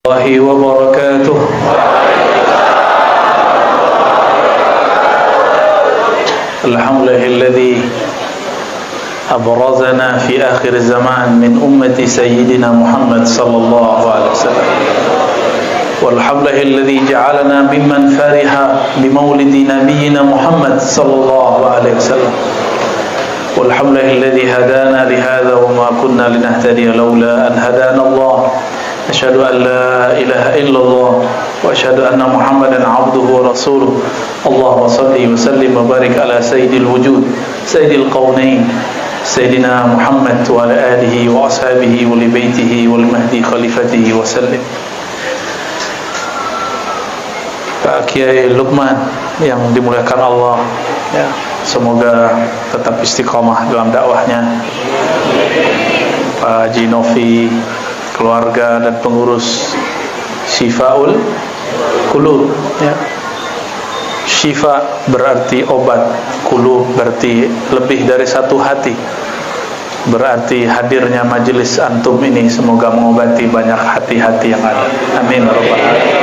الله وبركاته. الحمد لله الذي أبرزنا في آخر الزمان من أمة سيدنا محمد صلى الله عليه وسلم، والحمد لله الذي جعلنا ممن فرح بمولد نبينا محمد صلى الله عليه وسلم، والحمد لله الذي هدانا لهذا وما كنا لنهتدي لولا أن هدانا الله. أشهد أن لا إله إلا الله وأشهد أن محمدا عبده ورسوله. اللهم صل وسلم وبارك على سيد الوجود سيد القونين سيدنا محمد وعلى آله وأصحابه ولبيته والمهدي خليفته وسلم. Pak Kiai Lukman yang dimuliakan Allah, ya, semoga tetap istiqomah dalam dakwahnya. Pak Haji Novi, keluarga dan pengurus Syifaul Qulub, ya. Syifa berarti obat, Qulub berarti lebih dari satu hati. Berarti hadirnya majelis antum ini semoga mengobati banyak hati-hati yang ada. Amin ya rabbal alamin.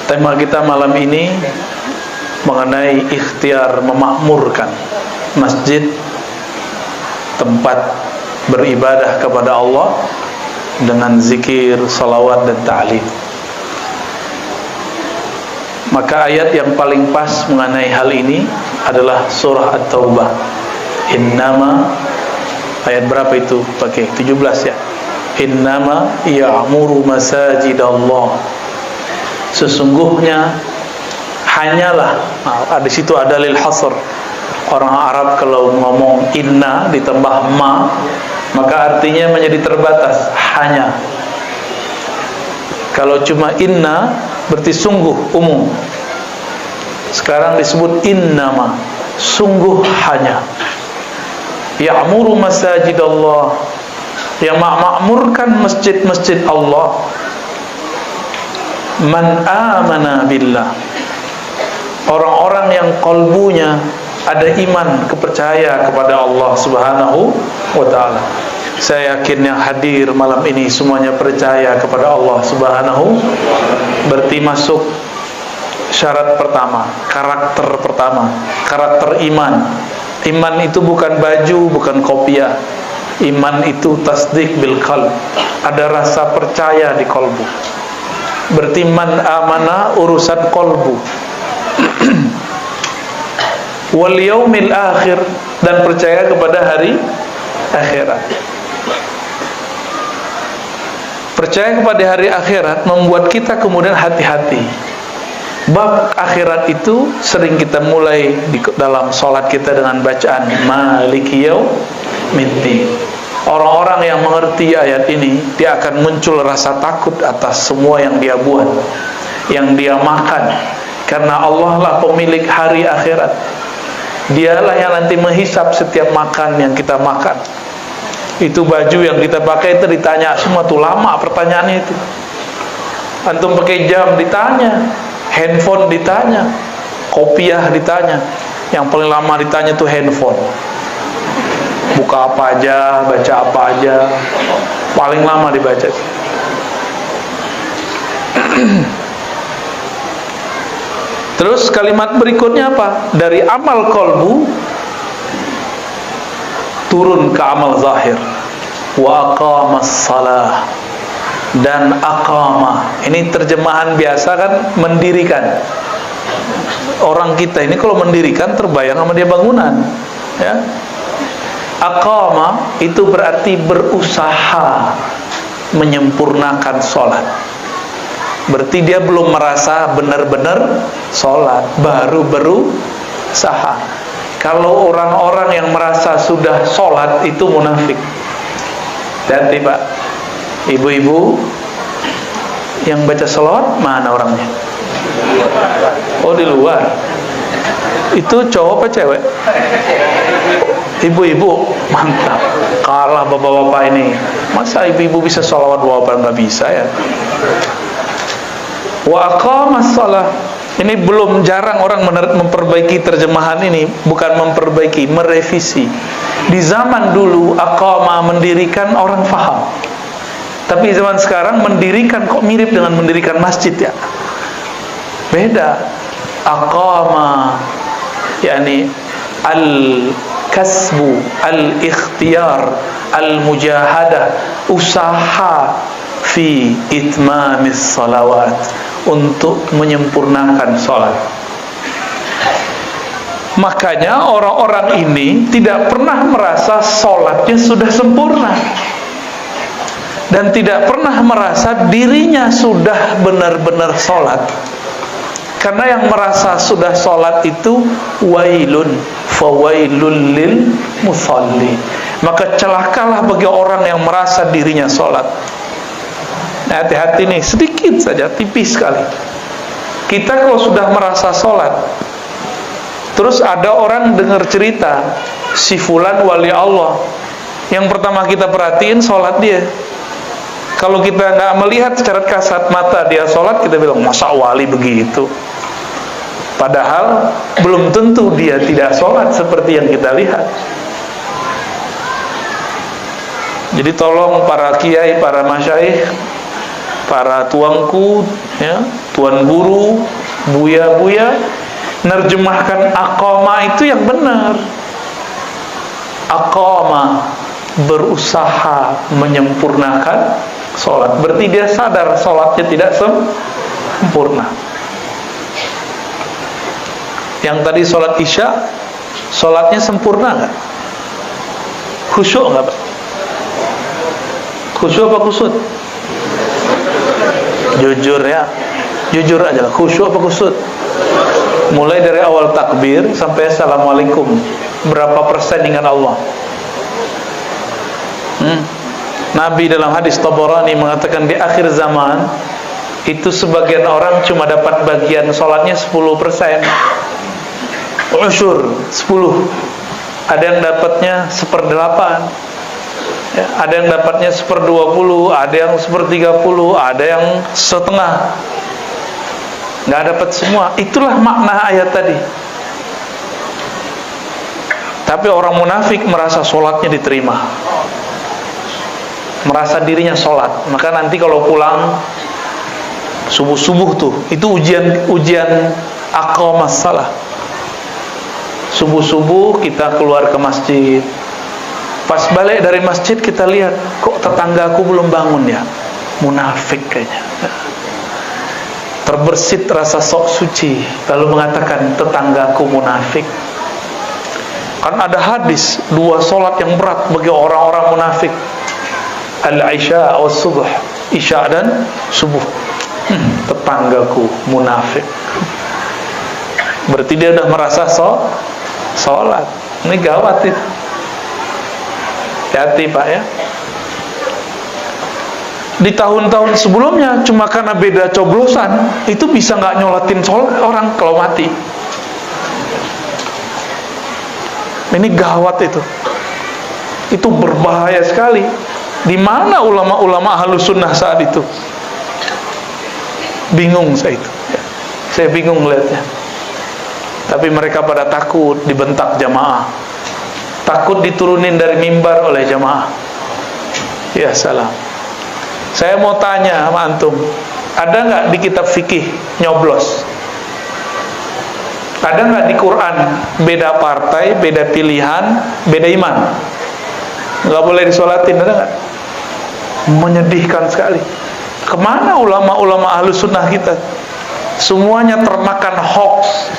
Tema kita malam ini mengenai ikhtiar memakmurkan masjid, tempat beribadah kepada Allah dengan zikir, salawat dan ta'lim. Maka ayat yang paling pas mengenai hal ini adalah surah At-Taubah. Innama, ayat berapa itu? Pakai 17 ya. Innama ya'muru masajidallah. Sesungguhnya hanyalah, di situ ada lil hasr. Orang Arab kalau ngomong inna ditambah ma, maka artinya menjadi terbatas, hanya. Kalau cuma inna berarti sungguh, umum. Sekarang disebut innama, sungguh hanya. Ya'muru masajidallah, yang makmurkan masjid-masjid Allah. Man amana billah, orang-orang yang qalbunya ada iman, kepercaya kepada Allah Subhanahu wa ta'ala. Saya yakin yang hadir malam ini semuanya percaya kepada Allah Subhanahu, berarti masuk syarat pertama, karakter pertama, karakter iman. Iman itu bukan baju, bukan kopiah. Iman itu tasdik bil qalb, ada rasa percaya di kalbu. Berarti man amana urusan qalbu. Wal yaumil akhir, dan percaya kepada hari akhirat. Percaya kepada hari akhirat membuat kita kemudian hati-hati. Bab akhirat itu sering kita mulai di dalam sholat kita dengan bacaan Maliki Yaumiddin. Orang-orang yang mengerti ayat ini, dia akan muncul rasa takut atas semua yang dia buat, yang dia makan, karena Allah lah pemilik hari akhirat. Dialah yang nanti menghisap setiap makan yang kita makan. Itu baju yang kita pakai itu ditanya semua, tuh lama pertanyaannya itu. Antum pakai jam ditanya, handphone ditanya, kopiah ditanya. Yang paling lama ditanya tuh handphone. Buka apa aja, baca apa aja, paling lama dibaca. Terus kalimat berikutnya apa? Dari amal kolbu turun ke amal zahir. Wa aqamas salah, dan aqama. Ini terjemahan biasa kan, mendirikan. Orang kita ini kalau mendirikan terbayang sama dia bangunan, ya. Aqama itu berarti berusaha menyempurnakan sholat. Berarti dia belum merasa benar-benar sholat, baru berusaha. Kalau orang-orang yang merasa sudah sholat itu munafik. Hati-hati Pak, ibu-ibu yang baca sholawat mana orangnya? Oh, di luar. Itu cowok apa cewek? Ibu-ibu, mantap. Kalah bapak-bapak ini. Masa ibu-ibu bisa sholawat, bapak nggak bisa ya? Wa aqamas shalah. Ini belum, jarang orang memperbaiki terjemahan ini. Bukan memperbaiki, merevisi. Di zaman dulu aqama, mendirikan, orang faham. Tapi zaman sekarang mendirikan kok mirip dengan mendirikan masjid ya? Beda. Aqama, yakni al-kasbu, al-ikhtiyar, al-mujahadah, usaha fi itmamis salawat, untuk menyempurnakan salat. Makanya orang-orang ini tidak pernah merasa salatnya sudah sempurna, dan tidak pernah merasa dirinya sudah benar-benar salat. Karena yang merasa sudah salat itu wailun, fawailul lil musalli. Maka celakalah bagi orang yang merasa dirinya salat. Nah, hati-hati nih, sedikit saja, tipis sekali. Kita kalau sudah merasa salat, terus ada orang dengar cerita si fulan wali Allah, yang pertama kita perhatiin salat dia. Kalau kita nggak melihat secara kasat mata dia sholat, kita bilang masa wali begitu. Padahal belum tentu dia tidak sholat seperti yang kita lihat. Jadi tolong para kiai, para masyaikh, para tuanku, ya, tuan guru, buya-buya, nerjemahkan aqama itu yang benar. Aqama, berusaha menyempurnakan sholat. Berarti dia sadar sholatnya tidak sempurna. Yang tadi sholat isya, sholatnya sempurna nggak? Khusyuk nggak Pak? Khusyuk apa kusut? Jujur ya, jujur aja lah. Khusyuk apa kusut? Mulai dari awal takbir sampai assalamualaikum, berapa persen dengan Allah? Nabi dalam hadis Tabarani mengatakan di akhir zaman itu sebagian orang cuma dapat bagian sholatnya 10%, usyur 10, ada yang dapatnya 1/8, ya, ada yang dapatnya 1/20, ada yang 1/30, ada yang setengah, nggak dapat semua. Itulah makna ayat tadi. Tapi orang munafik merasa sholatnya diterima, merasa dirinya sholat. Maka nanti kalau pulang subuh-subuh tuh, itu ujian aqamas salah. Subuh-subuh kita keluar ke masjid, pas balik dari masjid kita lihat, kok tetanggaku belum bangun ya? Munafik kayaknya. Terbersit rasa sok suci, lalu mengatakan tetanggaku munafik. Kan ada hadis, 2 sholat yang berat bagi orang-orang munafik, al-isya wa subuh, isya dan subuh. Tetanggaku munafik. Berarti dia udah merasa sholat. Ini gawat itu. Hati-hati Pak ya. Di tahun-tahun sebelumnya cuma karena beda coblosan itu bisa nggak nyolatin sholat orang kalau mati. Ini gawat itu. Itu berbahaya sekali. Di mana ulama-ulama Ahlus Sunnah saat itu? Bingung saya itu. Saya bingung melihatnya. Tapi mereka pada takut dibentak jamaah, takut diturunin dari mimbar oleh jamaah. Ya salam. Saya mau tanya sama antum, ada nggak di kitab fikih nyoblos? Ada nggak di Quran beda partai, beda pilihan, beda iman? Nggak boleh disolatin, ada nggak? Menyedihkan sekali. Kemana ulama-ulama Ahlus Sunnah kita? Semuanya termakan hoax.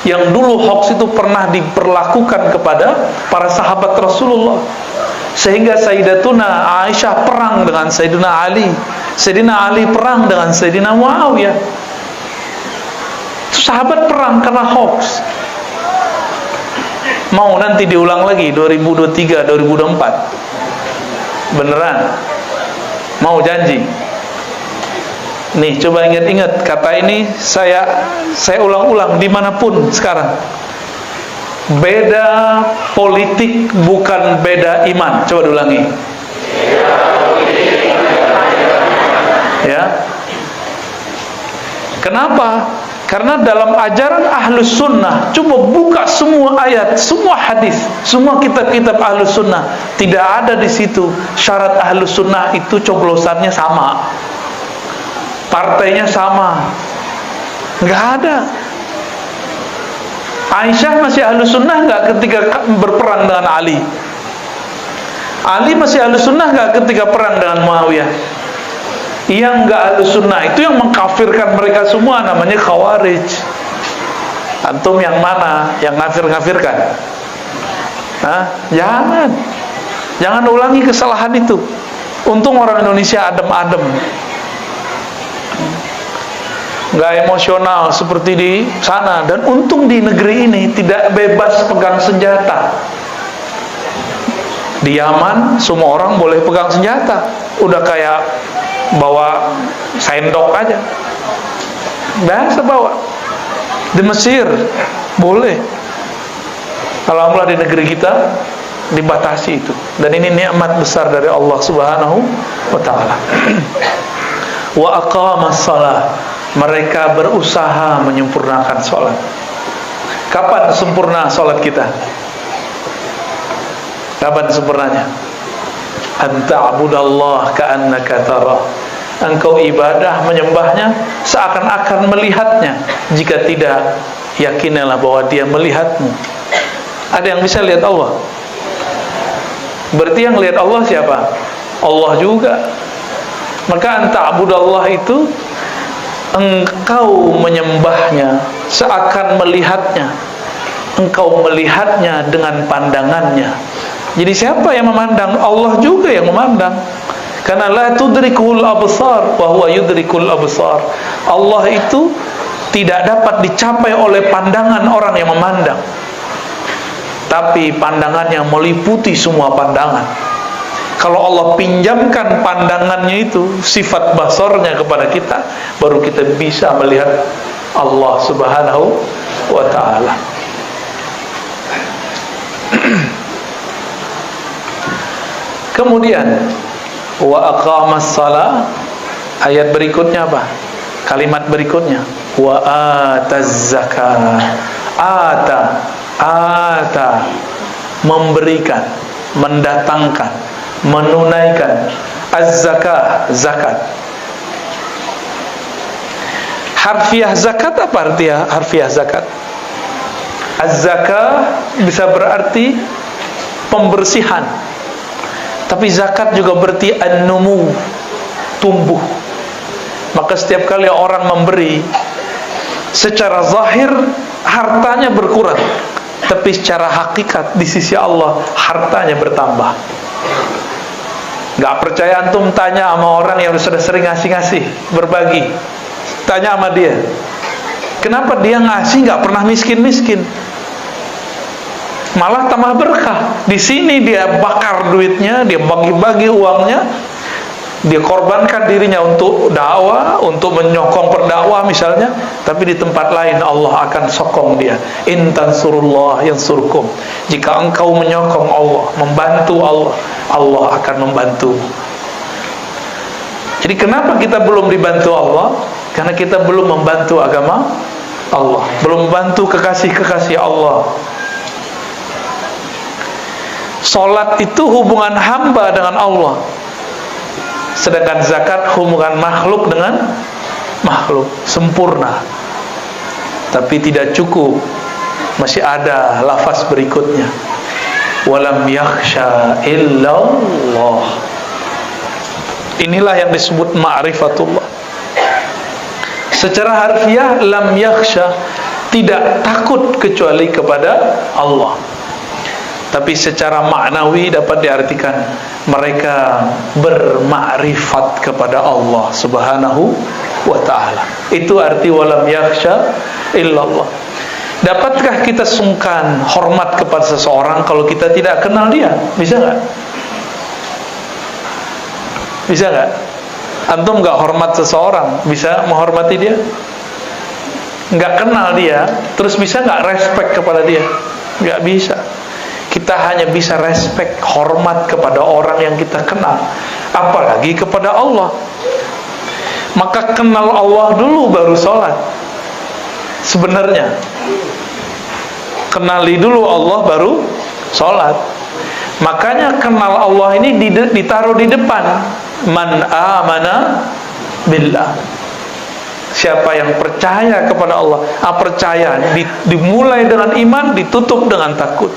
Yang dulu hoax itu pernah diperlakukan kepada para sahabat Rasulullah, sehingga Sayyidatuna Aisyah perang dengan Sayyidina Ali, Sayyidina Ali perang dengan Sayyidina Muawiyah. Sahabat perang karena hoax. Mau nanti diulang lagi 2023, 2024? Beneran? Mau janji? Nih, coba ingat-ingat kata ini, saya ulang-ulang dimanapun sekarang. Beda politik bukan beda iman. Coba diulangi. Ya. Kenapa? Karena dalam ajaran Ahlus Sunnah, coba buka semua ayat, semua hadis, semua kitab-kitab Ahlus Sunnah, tidak ada di situ syarat Ahlus Sunnah itu coblosannya sama, partainya sama, nggak ada. Aisyah masih Ahlus Sunnah nggak ketika berperang dengan Ali? Ali masih Ahlus Sunnah nggak ketika perang dengan Muawiyah? Yang nggak Ahlus Sunnah itu yang mengkafirkan mereka semua, namanya Khawarij. Antum yang mana? Yang ngafir-ngafirkan? Jangan ulangi kesalahan itu. Untung orang Indonesia adem-adem, nggak emosional seperti di sana. Dan untung di negeri ini tidak bebas pegang senjata. Di Yaman semua orang boleh pegang senjata, udah kayak bawa sendok aja, biasa bawa. Di Mesir boleh. Alhamdulillah di negeri kita dibatasi itu, dan ini nikmat besar dari Allah Subhanahu wa taala. Wa aqamas shalah, mereka berusaha menyempurnakan salat. Kapan sempurna salat kita? Kapan sempurnanya? Anta'budallah ka'annaka tarah. Engkau ibadah, menyembahnya seakan-akan melihatnya. Jika tidak, yakinilah bahwa dia melihatmu. Ada yang bisa lihat Allah? Berarti yang lihat Allah siapa? Allah juga. Maka anta'budallah itu engkau menyembahnya seakan melihatnya. Engkau melihatnya dengan pandangannya. Jadi siapa yang memandang? Allah juga yang memandang. Karena la tudrikul absar wa huwa yudrikul absar. Allah itu tidak dapat dicapai oleh pandangan orang yang memandang, tapi pandangannya meliputi semua pandangan. Kalau Allah pinjamkan pandangannya itu, sifat basarnya kepada kita, baru kita bisa melihat Allah Subhanahu wa ta'ala. Kemudian wa aqamas shalah, ayat berikutnya apa? Kalimat berikutnya wa ataz zakah. Ata memberikan, mendatangkan, menunaikan. Az-zakah, zakat. Harfiah zakat apa artinya harfiah zakat? Az-zakah bisa berarti pembersihan, tapi zakat juga berarti an-numu, tumbuh. Maka setiap kali orang memberi, secara zahir hartanya berkurang, tapi secara hakikat di sisi Allah hartanya bertambah. Gak percaya antum tanya sama orang yang sudah sering ngasih-ngasih, berbagi. Tanya sama dia, kenapa dia ngasih gak pernah miskin-miskin, malah tambah berkah. Di sini dia bakar duitnya, dia bagi-bagi uangnya, dia korbankan dirinya untuk dakwah, untuk menyokong perdakwah misalnya. Tapi di tempat lain Allah akan sokong dia. In tansurullah yansurkum. Jika engkau menyokong Allah, membantu Allah, Allah akan membantu. Jadi kenapa kita belum dibantu Allah? Karena kita belum membantu agama Allah, belum membantu kekasih-kekasih Allah. Salat itu hubungan hamba dengan Allah, sedangkan zakat hubungan makhluk dengan makhluk, sempurna. Tapi tidak cukup, masih ada lafaz berikutnya, walam yakhsha illallah. Inilah yang disebut ma'rifatullah. Secara harfiah lam yakhsha, tidak takut kecuali kepada Allah. Tapi secara maknawi dapat diartikan mereka bermakrifat kepada Allah Subhanahu wa ta'ala. Itu arti walam yakhsha illallah. Dapatkah kita sungkan hormat kepada seseorang kalau kita tidak kenal dia? Bisa nggak? Bisa nggak? Antum nggak hormat seseorang, bisa menghormati dia? Nggak kenal dia, terus bisa nggak respect kepada dia? Nggak bisa. Kita hanya bisa respect, hormat kepada orang yang kita kenal, apalagi kepada Allah. Maka kenal Allah dulu baru sholat. sebenarnya. Kenali dulu Allah baru sholat. Makanya kenal Allah ini ditaruh di depan. Man amana billah. Siapa yang percaya kepada Allah, percaya dimulai dengan iman, ditutup dengan takut.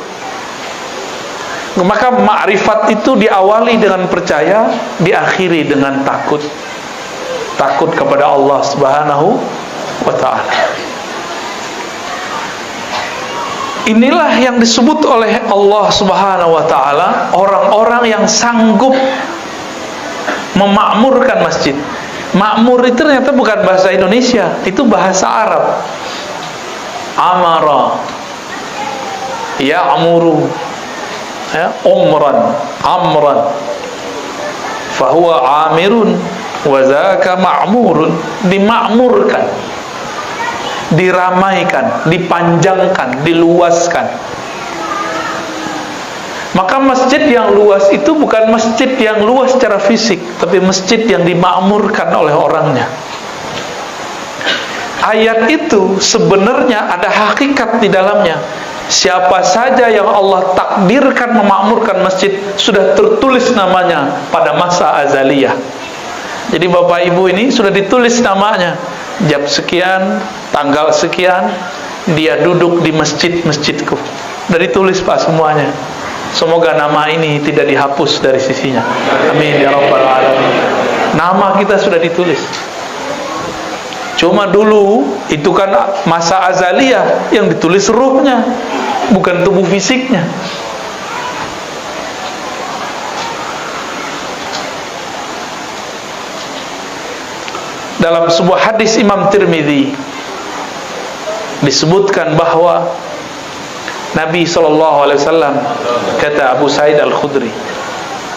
Maka ma'rifat itu diawali dengan percaya, diakhiri dengan takut. Takut kepada Allah Subhanahu wa ta'ala. Inilah yang disebut oleh Allah Subhanahu wa ta'ala orang-orang yang sanggup memakmurkan masjid. Makmur itu ternyata bukan bahasa Indonesia, itu bahasa Arab. Amara, ya'muru, umran, amran, fahuwa amirun wa zaka ma'murun. Dimakmurkan, diramaikan, dipanjangkan, diluaskan. Maka masjid yang luas itu bukan masjid yang luas secara fisik, tapi masjid yang dimakmurkan oleh orangnya. Ayat itu sebenarnya ada hakikat di dalamnya. Siapa saja yang Allah takdirkan memakmurkan masjid, sudah tertulis namanya pada masa azaliyah. Jadi Bapak Ibu ini sudah ditulis namanya. Jam sekian, tanggal sekian, dia duduk di masjidku. Sudah ditulis Pak semuanya. Semoga nama ini tidak dihapus dari sisinya. Amin ya rabbal alamin. Nama kita sudah ditulis. Cuma dulu itu kan masa azaliyah, yang ditulis ruhnya, bukan tubuh fisiknya. Dalam sebuah hadis Imam Tirmidzi disebutkan bahwa Nabi SAW, kata Abu Sa'id Al-Khudri,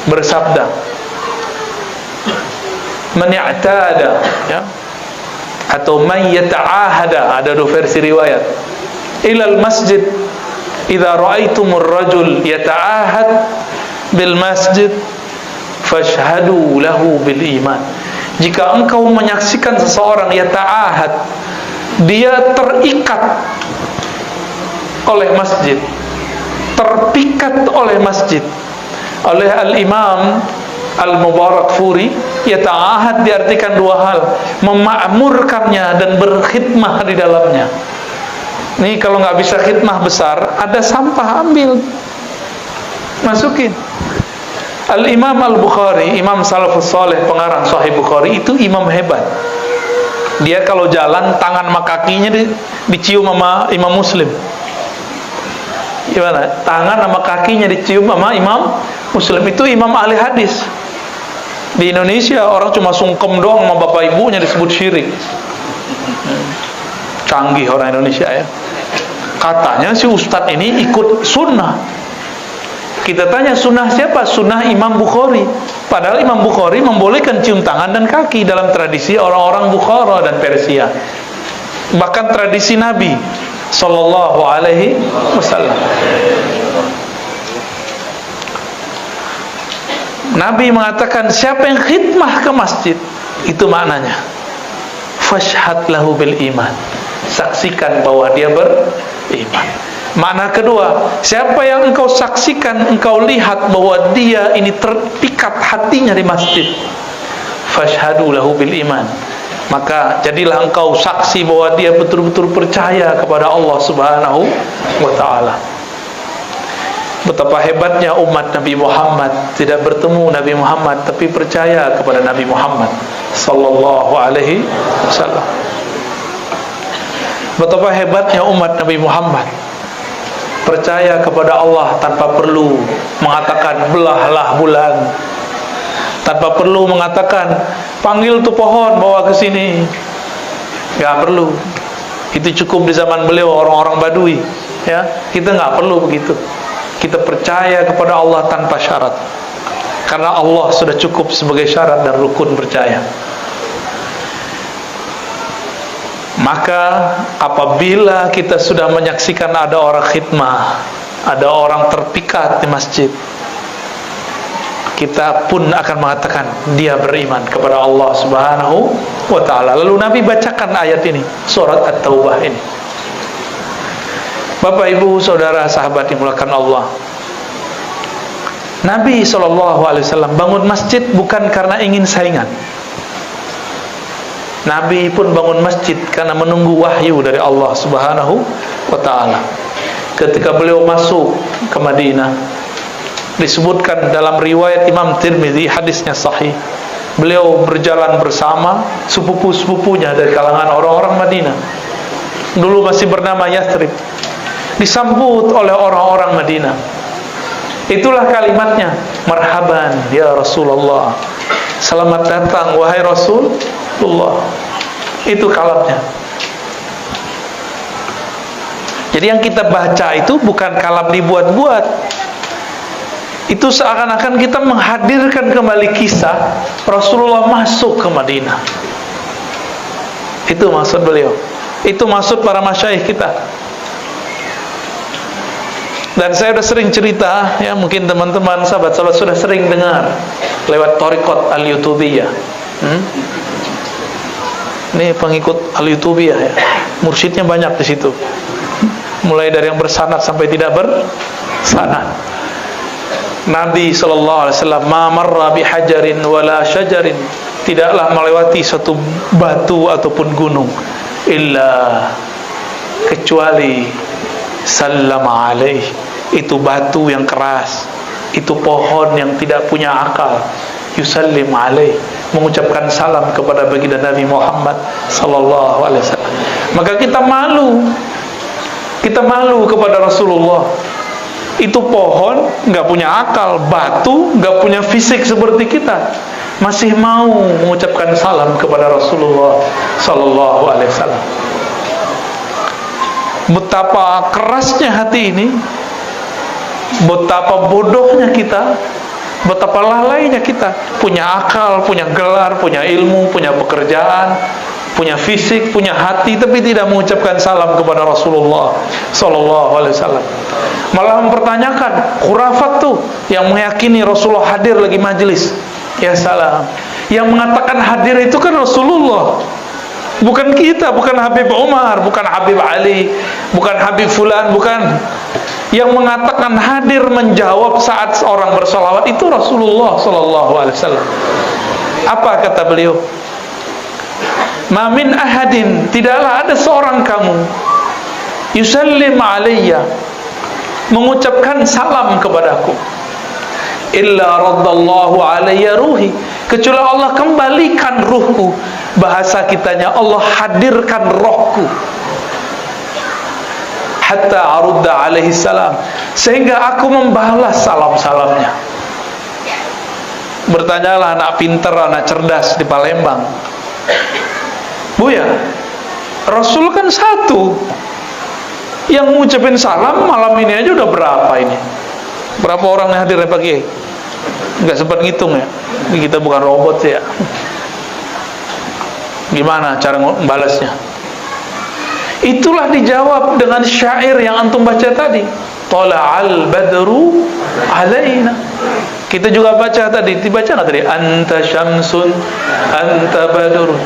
bersabda, man i'tada, ya, atau man yata'ahada, ada dua versi riwayat, ilal masjid idza ra'aitumur rajul yata'ahad bil masjid fashhadu lahu bil iman. Jika engkau menyaksikan seseorang yata'ahad, dia terikat oleh masjid, terpikat oleh masjid. Oleh Al-Imam Al-Mubarakfuri, yata'ahad diartikan dua hal: memakmurkannya dan berkhidmah di dalamnya. Nih kalau nggak bisa khidmah besar, ada sampah, ambil, masukin. Al-Imam Al-Bukhari, Imam Salafus Saleh, pengarang Sahih Bukhari, itu imam hebat. Dia kalau jalan, tangan sama kakinya dicium sama Imam Muslim. Gimana? Tangan sama kakinya dicium sama Imam Muslim. Itu imam ahli hadis. Di Indonesia orang cuma sungkem doang sama bapak ibunya disebut syirik. Canggih orang Indonesia ya. Katanya si ustadz ini ikut sunnah. Kita tanya sunnah siapa? Sunnah Imam Bukhari. Padahal Imam Bukhari membolehkan cium tangan dan kaki dalam tradisi orang-orang Bukhara dan Persia. Bahkan tradisi Nabi Sallallahu Alaihi Wasallam. Nabi mengatakan, siapa yang khidmah ke masjid, itu maknanya fashhad lahu bil iman, saksikan bahwa dia beriman. Makna kedua, siapa yang engkau saksikan, engkau lihat bahwa dia ini terpikat hatinya di masjid, fashhadu lahu bil iman, maka jadilah engkau saksi bahwa dia betul-betul percaya kepada Allah Subhanahu wa ta'ala. Betapa hebatnya umat Nabi Muhammad, tidak bertemu Nabi Muhammad tapi percaya kepada Nabi Muhammad sallallahu alaihi wasallam. Betapa hebatnya umat Nabi Muhammad, percaya kepada Allah tanpa perlu mengatakan belahlah bulan, tanpa perlu mengatakan panggil tuh pohon bawa ke sini. Gak perlu. Itu cukup di zaman beliau orang-orang Badui, ya. Kita gak perlu begitu. Kita percaya kepada Allah tanpa syarat, karena Allah sudah cukup sebagai syarat dan rukun percaya. Maka apabila kita sudah menyaksikan ada orang khidmah, ada orang terpikat di masjid, kita pun akan mengatakan dia beriman kepada Allah Subhanahu wa ta'ala. Lalu Nabi bacakan ayat ini, surat At-Taubah ini. Bapak, Ibu, Saudara, sahabat dimulakan Allah, Nabi SAW bangun masjid bukan karena ingin saingan. Nabi pun bangun masjid karena menunggu wahyu dari Allah Subhanahu wa ta'ala. Ketika beliau masuk ke Madinah, disebutkan dalam riwayat Imam Tirmidzi, hadisnya sahih, beliau berjalan bersama sepupu-sepupunya dari kalangan orang-orang Madinah. Dulu masih bernama Yathrib. Disambut oleh orang-orang Madinah. Itulah kalimatnya, marhaban ya Rasulullah, selamat datang wahai Rasulullah. Itu kalamnya. Jadi yang kita baca itu bukan kalam dibuat-buat. Itu seakan-akan kita menghadirkan kembali kisah Rasulullah masuk ke Madinah. Itu maksud beliau. Itu maksud para masyayikh kita. Dan saya sudah sering cerita, ya mungkin teman-teman sahabat-sahabat sudah sering dengar lewat Thariqat Al-Yutubiyah. Ini pengikut Al-Yutubiyah ya. Mursyidnya banyak di situ. Mulai dari yang bersanad sampai tidak bersanad. Nabi SAW ma marra bihajarin wala syajarin, tidaklah melewati suatu batu ataupun gunung illa kecuali sallama alaih, itu batu yang keras, itu pohon yang tidak punya akal, yusallim alaih, mengucapkan salam kepada baginda Nabi Muhammad sallallahu alaihi wasallam. Maka kita malu kepada Rasulullah. Itu pohon nggak punya akal, batu nggak punya fisik seperti kita, masih mau mengucapkan salam kepada Rasulullah sallallahu alaihi wasallam. Betapa kerasnya hati ini, betapa bodohnya kita, betapa lalainya kita. Punya akal, punya gelar, punya ilmu, punya pekerjaan, punya fisik, punya hati, tapi tidak mengucapkan salam kepada Rasulullah sallallahu alaihi wasallam. Malah mempertanyakan khurafat tuh yang meyakini Rasulullah hadir lagi majelis. Ya salam. Yang mengatakan hadir itu kan Rasulullah, bukan kita, bukan Habib Umar, bukan Habib Ali, bukan Habib Fulan, bukan. Yang mengatakan hadir menjawab saat orang bersalawat itu Rasulullah sallallahu alaihi wasallam. Apa kata beliau? Ma min ahadin, tidaklah ada seorang kamu, yusallim alayya, mengucapkan salam kepadaku, illa raddallahu alayya ruhi, kecuali Allah kembalikan ruhku. Bahasa kitanya, Allah hadirkan rohku, hatta arudda alaihi salam, sehingga aku membalas salam-salamnya. Bertanyalah anak pintar, anak cerdas di Palembang, Buya, Rasul kan satu, yang ngucapin salam malam ini aja udah berapa ini? Berapa orang yang hadir ya pagi? Nggak sempat ngitung ya. Kita bukan robot ya. Gimana cara membalasnya? Itulah dijawab dengan syair yang antum baca tadi. Tala'al badru alaina. Kita juga baca tadi, dibaca nggak tadi? Anta syamsun, anta badrun.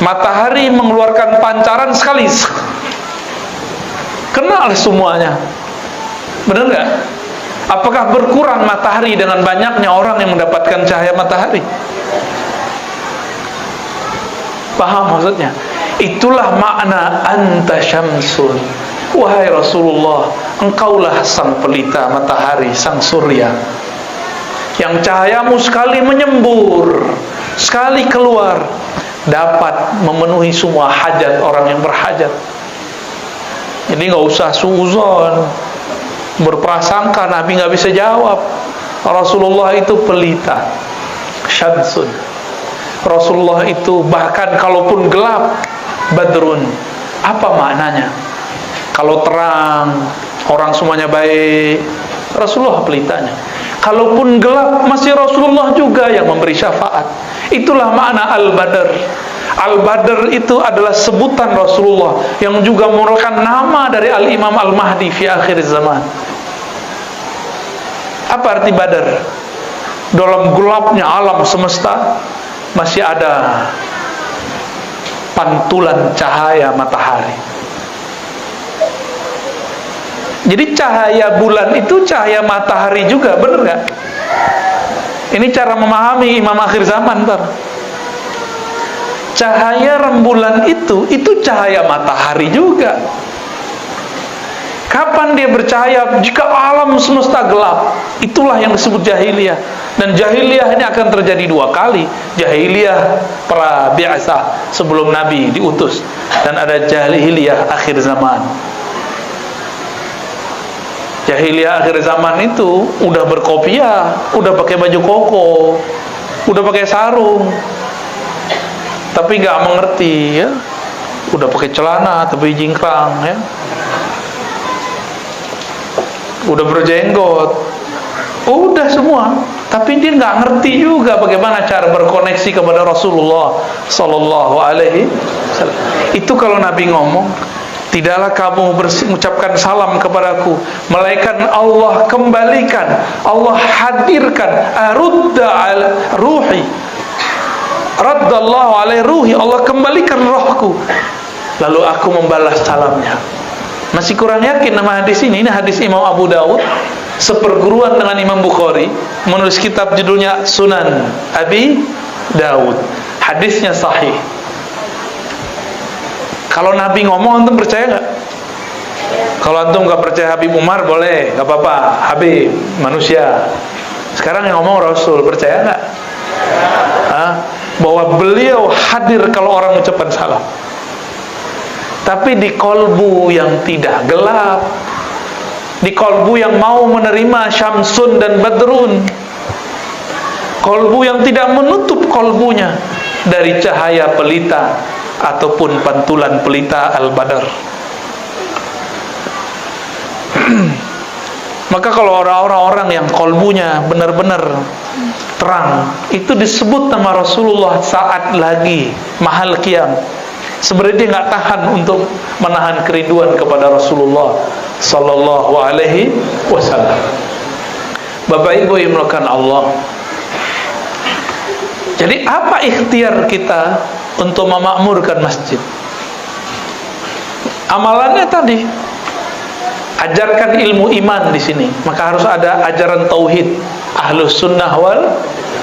Matahari mengeluarkan pancaran sekali, kenal semuanya. Benar nggak? Apakah berkurang matahari dengan banyaknya orang yang mendapatkan cahaya matahari? Paham maksudnya? Itulah makna anta syamsun. Wahai Rasulullah, engkaulah sang pelita matahari, sang surya, yang cahayamu sekali menyembur, sekali keluar, dapat memenuhi semua hajat orang yang berhajat. Jadi nggak usah suuzon, berprasangka Nabi nggak bisa jawab. Rasulullah itu pelita, syamsun. Rasulullah itu bahkan kalaupun gelap, badrun. Apa maknanya? Kalau terang, orang semuanya baik, Rasulullah pelitanya. Kalaupun gelap, masih Rasulullah juga yang memberi syafaat. Itulah makna Al-Badr. Al-Badr itu adalah sebutan Rasulullah yang juga merupakan nama dari Al-Imam Al-Mahdi fi akhir zaman. Apa arti Badr? Dalam gelapnya alam semesta masih ada pantulan cahaya matahari. Jadi cahaya bulan itu cahaya matahari juga, bener nggak? Ini cara memahami imam akhir zaman, ntar. Cahaya rembulan itu cahaya matahari juga. Kapan dia bercahaya? Jika alam semesta gelap. Itulah yang disebut jahiliyah. Dan jahiliyah ini akan terjadi 2 kali. Jahiliyah pra-bi'tsah, sebelum Nabi diutus, dan ada jahiliyah akhir zaman. Jahiliyah akhir zaman itu udah berkopiah, udah pakai baju koko, udah pakai sarung, tapi nggak mengerti, ya. Udah pakai celana tapi jingkrang, ya. Udah berjenggot, udah semua, tapi dia nggak ngerti juga bagaimana cara berkoneksi kepada Rasulullah Sallallahu Alaihi Wasallam. Itu kalau Nabi ngomong, tidaklah kamu mengucapkan salam kepadaku, melainkan Allah kembalikan, Allah hadirkan, arudda al ruhi, raddallahu alaihi ruhi, Allah kembalikan rohku, lalu aku membalas salamnya. Masih kurang yakin nama hadis ini hadis Imam Abu Dawud, seperguruan dengan Imam Bukhari, menulis kitab judulnya Sunan Abi Dawud. Hadisnya sahih. Kalau Nabi ngomong, antum percaya nggak? Kalau antum nggak percaya Habib Umar, boleh, nggak apa-apa. Habib manusia. Sekarang yang ngomong Rasul, percaya nggak? Bahwa beliau hadir kalau orang mengucapkan salam. Tapi di kolbu yang tidak gelap, di kolbu yang mau menerima Syamsun dan Badrun, kolbu yang tidak menutup kolbunya dari cahaya pelita ataupun pantulan pelita Al-Badar. Maka kalau orang-orang yang kolbunya benar-benar terang, itu disebut nama Rasulullah saat lagi mahal qiyam. Sebenarnya dia nggak tahan untuk menahan kerinduan kepada Rasulullah Sallallahu Alaihi Wasallam. Bapak Ibu yang dimuliakan Allah, jadi apa ikhtiar kita untuk memakmurkan masjid? Amalannya tadi, ajarkan ilmu iman di sini. Maka harus ada ajaran tauhid, ahlus sunnah wal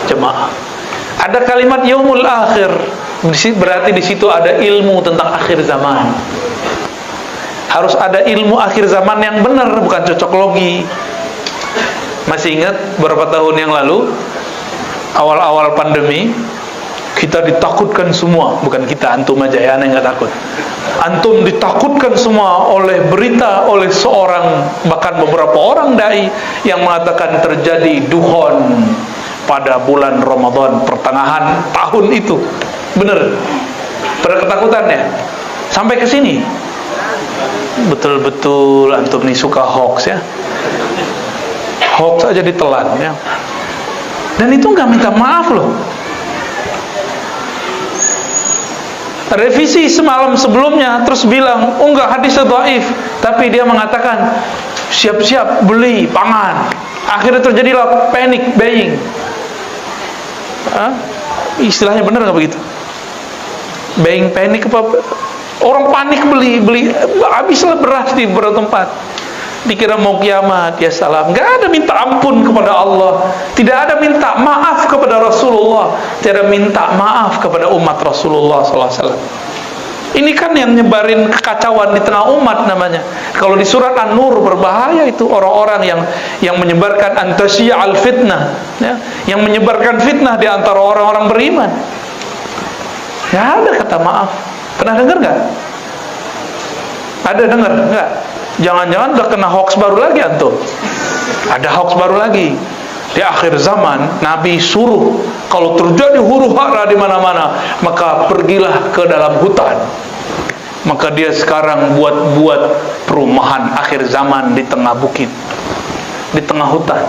jamaah. Ada kalimat yaumul akhir, berarti di situ ada ilmu tentang akhir zaman. Harus ada ilmu akhir zaman yang benar, bukan cocok logi. Masih ingat beberapa tahun yang lalu, awal-awal pandemi, kita ditakutkan semua, bukan kita, antum aja ya, aneh nggak takut. Antum ditakutkan semua oleh berita, oleh seorang, bahkan beberapa orang dai yang mengatakan terjadi duhon pada bulan Ramadan pertengahan tahun itu. Bener, pada ketakutannya sampai ke sini. Betul-betul antum nih suka hoax, ya. Hoax aja ditelan, ya. Dan itu nggak minta maaf loh. Revisi semalam sebelumnya, terus bilang, oh enggak, hadisnya dhaif, tapi dia mengatakan siap-siap beli pangan. Akhirnya terjadilah panic buying. Istilahnya benar nggak begitu? Buying panic apa? Orang panik beli, habislah beras di beberapa tempat. Dikira mau kiamat, ya salam. Nggak ada minta ampun kepada Allah, tidak ada minta maaf kepada Rasulullah, tidak ada minta maaf kepada umat Rasulullah SAW. Ini kan yang nyebarin kekacauan di tengah umat namanya. Kalau di surat An-Nur berbahaya itu orang-orang yang menyebarkan antasyi'al fitnah, ya, yang menyebarkan fitnah di antara orang-orang beriman. Nggak ada kata maaf. Pernah dengar nggak? Ada dengar nggak? Jangan-jangan udah kena hoax baru lagi antum. Ada hoax baru lagi. Di akhir zaman Nabi suruh kalau terjadi huru-hara di mana-mana, maka pergilah ke dalam hutan. Maka dia sekarang buat perumahan akhir zaman di tengah bukit, di tengah hutan.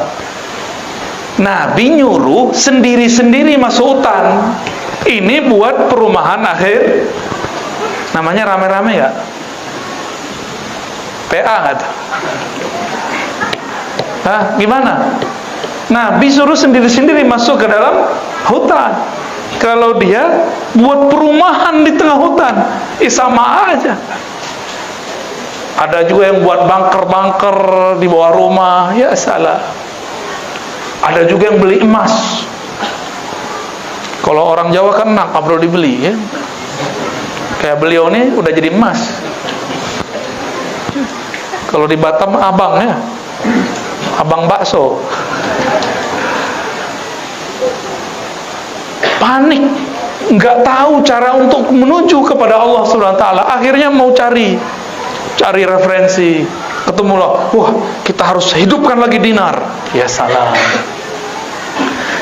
Nabi nyuruh sendiri-sendiri masuk hutan. Ini buat perumahan akhir. Namanya rame-rame ya? PA nggak tuh? Gimana? Nabi suruh sendiri-sendiri masuk ke dalam hutan. Kalau dia buat perumahan di tengah hutan, sama aja. Ada juga yang buat bunker-bunker di bawah rumah, ya salah. Ada juga yang beli emas. Kalau orang Jawa kan nak perlu dibeli, ya. Kayak beliau nih udah jadi emas. Kalau di Batam abang, ya, abang bakso. Panik, nggak tahu cara untuk menuju kepada Allah Subhanahu Wa Taala. Akhirnya mau cari referensi, ketemulah, wah kita harus hidupkan lagi dinar. Ya salah.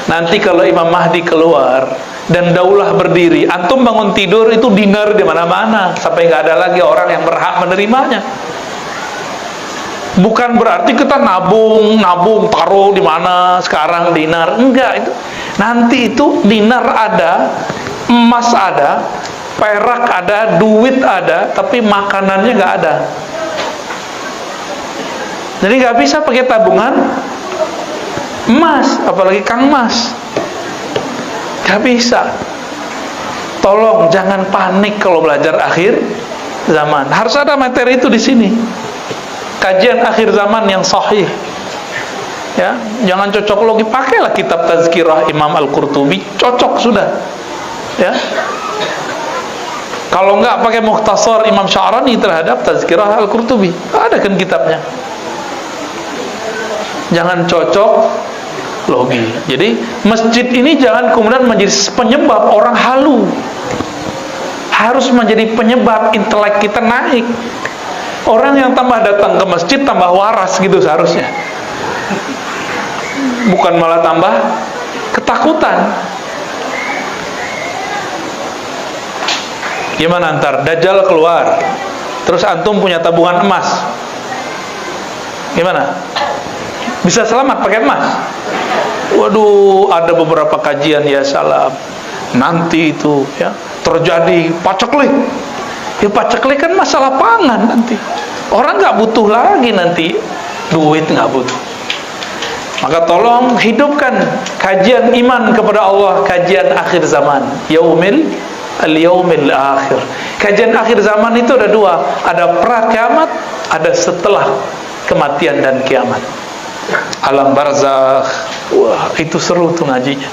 Nanti kalau Imam Mahdi keluar dan daulah berdiri, antum bangun tidur itu dinar di mana-mana sampai nggak ada lagi orang yang berhak menerimanya. Bukan berarti kita nabung taruh di mana sekarang dinar, enggak itu. Nanti itu dinar ada, emas ada, perak ada, duit ada, tapi makanannya nggak ada. Jadi nggak bisa pakai tabungan emas, apalagi Kang Mas, nggak bisa. Tolong jangan panik kalau belajar akhir zaman. Harus ada materi itu di sini. Kajian akhir zaman yang sahih. Ya, jangan cocok logi, pakailah kitab Tazkirah Imam Al-Qurtubi, cocok sudah. Ya. Kalau enggak pakai Mukhtasar Imam Sya'rani terhadap Tazkirah Al-Qurtubi, ada kan kitabnya. Jangan cocok logi. Jadi masjid ini jangan kemudian menjadi penyebab orang halu. Harus menjadi penyebab intelek kita naik. Orang yang tambah datang ke masjid tambah waras gitu seharusnya. Bukan malah tambah ketakutan. Gimana ntar Dajjal keluar, terus antum punya tabungan emas, gimana? Bisa selamat pakai emas? Waduh, ada beberapa kajian, ya salam, nanti itu ya terjadi paceklik. Ya paceklik kan masalah pangan nanti. Orang nggak butuh lagi nanti duit, nggak butuh. Maka tolong hidupkan kajian iman kepada Allah, kajian akhir zaman, al-yaumil akhir. Kajian akhir zaman itu ada dua, ada pra kiamat, ada setelah kematian dan kiamat. Alam barzakh, wah itu seru tuh ngajinya.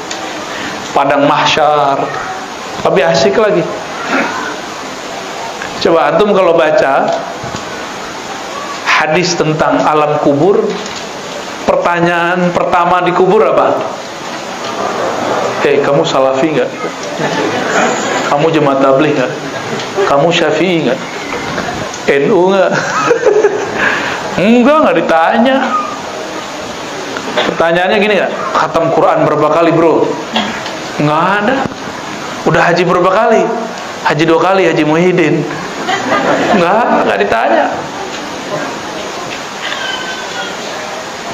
Padang mahsyar, lebih asik lagi. Coba antum kalau baca hadis tentang alam kubur, pertanyaan pertama di kubur apa? Kamu salafi nggak? Kamu jemaat tabligh nggak? Kamu syafi'i nggak? NU nggak? Enggak ditanya. Pertanyaannya gini nggak? Khatam Quran berapa kali bro? Nggak ada. Udah haji berapa kali? Haji 2 kali, Haji Muhyiddin. Nggak ditanya.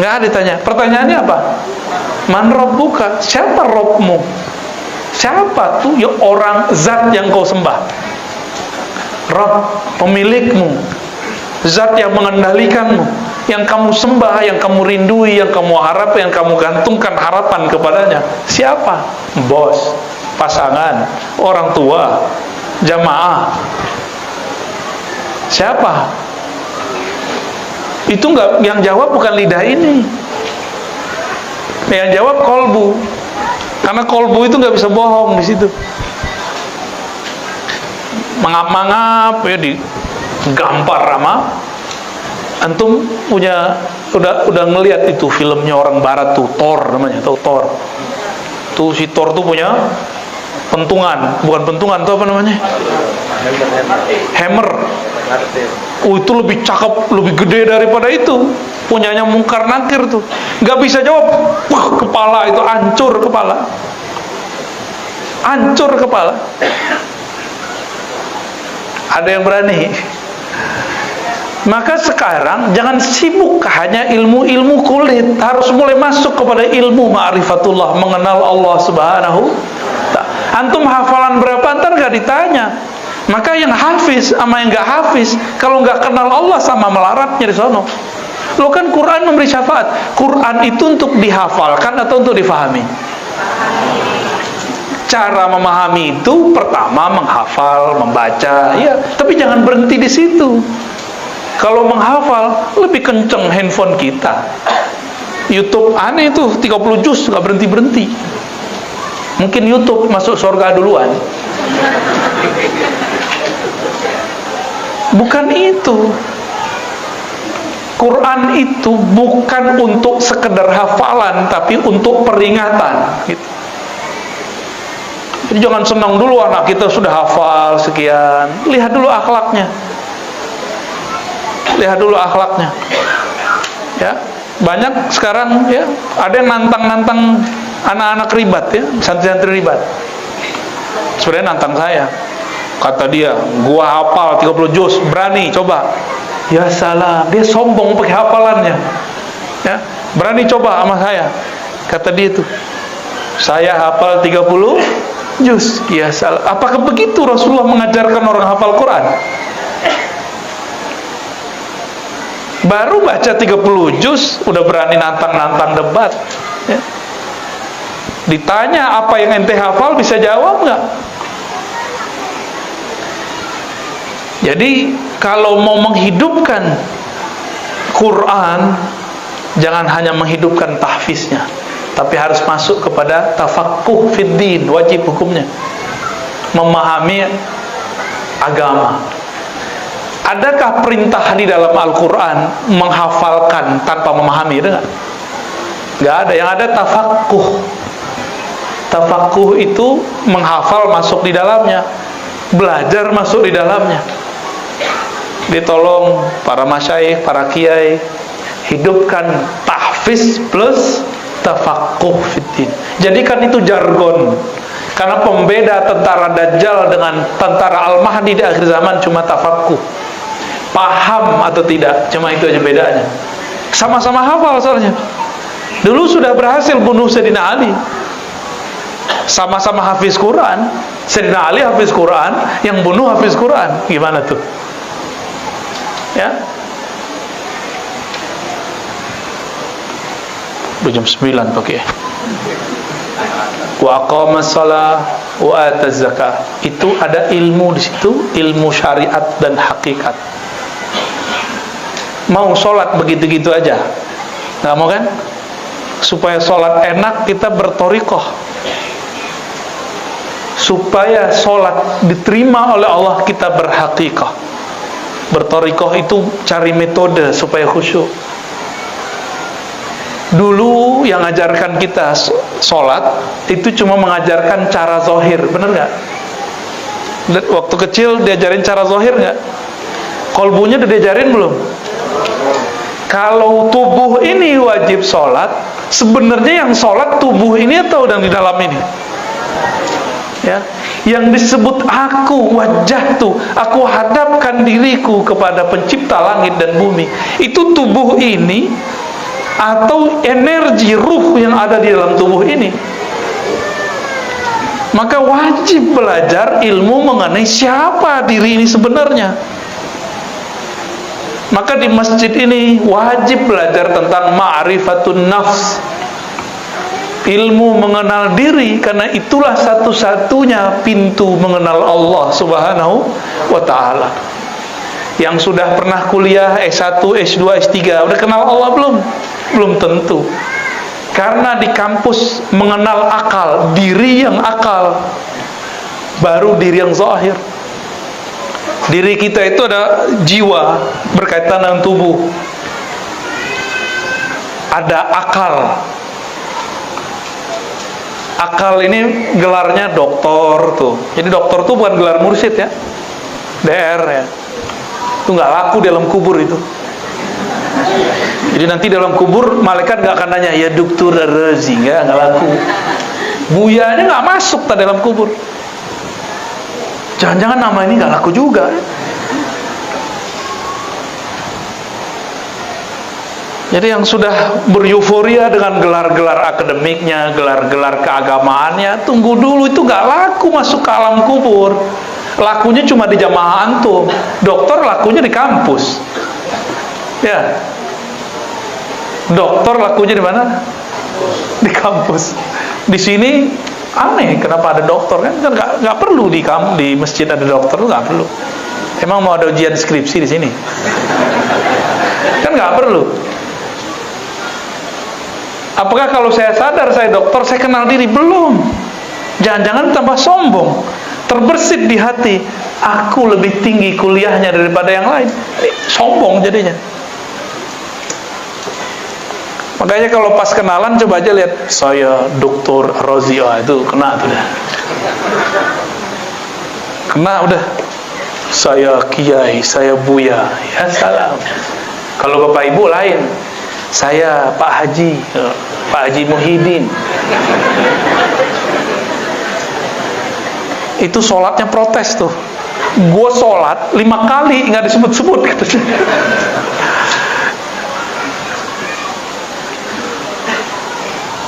Nggak ditanya. Pertanyaannya apa? Man rabbuka? Siapa Rabbmu? Siapa tuh ya orang zat yang kau sembah? Rabb, pemilikmu, zat yang mengendalikanmu, yang kamu sembah, yang kamu rindui, yang kamu harap, yang kamu gantungkan harapan kepadanya. Siapa? Bos, pasangan, orang tua, jamaah. Siapa? Itu enggak, yang jawab bukan lidah ini. Yang jawab kolbu. Karena kolbu itu nggak bisa bohong di situ. Mangap-mangap ya, digampar sama. Antum punya udah ngelihat itu filmnya orang barat tuh, Thor namanya, tahu Thor? Tuh si Thor tuh punya pentungan, bukan pentungan tuh apa namanya? Hammer. Itu lebih cakep, lebih gede daripada itu. Punyanya Mungkar Nakir tuh, nggak bisa jawab. Kepala itu hancur, hancur kepala. Ada yang berani. Maka sekarang jangan sibuk hanya ilmu-ilmu kulit, harus mulai masuk kepada ilmu ma'rifatullah, mengenal Allah Subhanahu. Antum hafalan berapa ntar nggak ditanya. Maka yang hafiz sama yang nggak hafiz, kalau nggak kenal Allah sama melaratnya di sono. Lo kan Quran memberi syafaat. Quran itu untuk dihafalkan atau untuk difahami? Cara memahami itu pertama menghafal, membaca, ya. Tapi jangan berhenti di situ. Kalau menghafal lebih kenceng handphone kita. YouTube aneh itu 30 juz nggak berhenti-berhenti. Mungkin YouTube masuk surga duluan. Bukan itu. Quran itu bukan untuk sekedar hafalan, tapi untuk peringatan gitu. Jadi jangan senang dulu anak kita sudah hafal sekian. Lihat dulu akhlaknya. Lihat dulu akhlaknya. Ya, banyak sekarang ya, ada yang nantang-nantang anak-anak ribat ya, santri-santri ribat. Sebenarnya nantang saya. Kata dia, gua hafal 30 juz, berani coba. Ya salah, dia sombong pakai hafalannya. Ya, berani coba sama saya. Kata dia itu, saya hafal 30 juz. Ya salah. Apakah begitu Rasulullah mengajarkan orang hafal Quran? Baru baca 30 juz udah berani nantang-nantang debat ya. Ditanya apa yang ente hafal, bisa jawab nggak? Jadi kalau mau menghidupkan Quran, jangan hanya menghidupkan tahfiznya, tapi harus masuk kepada tafaqquh fid din, wajib hukumnya, memahami agama. Adakah perintah di dalam Al-Quran menghafalkan tanpa memahami? Ada nggak? Nggak ada. Yang ada tafaqquh. Tafaqquh itu menghafal masuk di dalamnya, belajar masuk di dalamnya. Ditolong para masyayikh, para kiai, hidupkan tahfiz plus tafaqquh fiddin. Jadikan itu jargon. Karena pembeda tentara Dajjal dengan tentara Al-Mahdi di akhir zaman cuma tafaqquh. Paham atau tidak, cuma itu aja bedanya. Sama-sama hafal soalnya. Dulu sudah berhasil bunuh Sayyidina Ali. Sama-sama hafiz Quran. Sayyidina Ali hafiz Quran, yang bunuh hafiz Quran. Gimana tuh? Ya. Udah jam 9 pakai. Wa aqamas shalah wa ataz zakah. Itu ada ilmu di situ, ilmu syariat dan hakikat. Mau sholat begitu-gitu aja, nggak mau kan? Supaya sholat enak kita bertorikoh, supaya sholat diterima oleh Allah kita berhakikah. Bertorikoh itu cari metode supaya khusyuk. Dulu yang ngajarkan kita sholat itu cuma mengajarkan cara zahir, bener nggak? Waktu kecil diajarin cara zahir nggak? Kolbunya udah diajarin belum? Kalau tubuh ini wajib sholat, sebenarnya yang sholat tubuh ini atau yang di dalam ini? Ya, yang disebut aku wajah tuh, aku hadapkan diriku kepada pencipta langit dan bumi. Itu tubuh ini atau energi ruh yang ada di dalam tubuh ini. Maka wajib belajar ilmu mengenai siapa diri ini sebenarnya. Maka di masjid ini wajib belajar tentang ma'rifatun nafs, ilmu mengenal diri, karena itulah satu-satunya pintu mengenal Allah Subhanahu wa ta'ala. Yang sudah pernah kuliah S1, S2, S3 udah kenal Allah belum? Belum tentu. Karena di kampus mengenal akal, diri yang akal, baru diri yang zahir. Diri kita itu ada jiwa berkaitan dengan tubuh, ada akal. Akal ini gelarnya doktor tuh. Jadi doktor tuh bukan gelar mursyid ya, DR ya. Itu nggak laku dalam kubur itu. Jadi nanti dalam kubur malaikat nggak akan nanya ya dokter Razi, nggak laku. Buyanya nggak masuk tak dalam kubur. Jangan-jangan nama ini nggak laku juga. Jadi yang sudah beryuforia dengan gelar-gelar akademiknya, gelar-gelar keagamaannya, tunggu dulu, itu nggak laku masuk ke alam kubur. Lakunya cuma di jamaah antum. Dokter lakunya di kampus. Ya. Dokter lakunya di mana? Di kampus. Di sini aneh, kenapa ada dokter kan nggak perlu di masjid ada dokter, nggak perlu. Emang mau ada ujian skripsi di sini? nggak perlu. Apakah kalau saya sadar saya dokter, saya kenal diri? Belum. Jangan-jangan tambah sombong, terbersit di hati, aku lebih tinggi kuliahnya daripada yang lain. Sombong jadinya. Makanya kalau pas kenalan coba aja lihat, saya Dr. Rozi, itu kena tuh dah. Kena udah. Saya Kiai, saya Buya, ya salam. Kalau Bapak Ibu lain, saya Pak Haji, Pak Haji Muhyiddin. Itu sholatnya protes tuh. Gue sholat 5 kali nggak disebut-sebut gitu.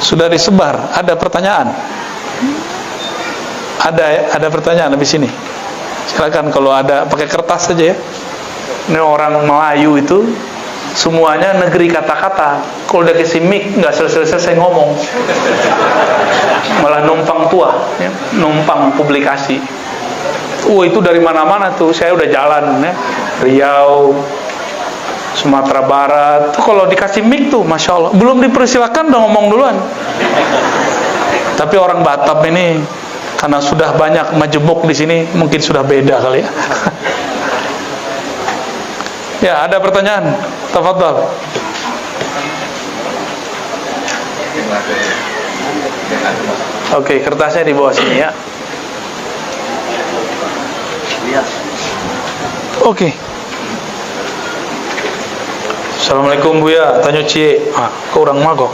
Sudah disebar. Ada pertanyaan? Ada pertanyaan habis ini. Silakan kalau ada, pakai kertas saja ya. Ini orang Melayu itu semuanya negeri kata-kata. Kalau udah kasih mic nggak selesai ngomong, malah numpang tua, ya, numpang publikasi. Itu dari mana-mana tuh. Saya udah jalan ya, Riau, Sumatera Barat. Tuh kalau dikasih mic tuh, masya Allah, belum dipersilakan udah ngomong duluan. Tapi orang Batam ini karena sudah banyak majemuk di sini, mungkin sudah beda kali ya. Ya, ada pertanyaan? Tafadhal. Oke, kertasnya di bawah sini ya. Oke. Assalamualaikum Buya, tanya cie. Kurang magok.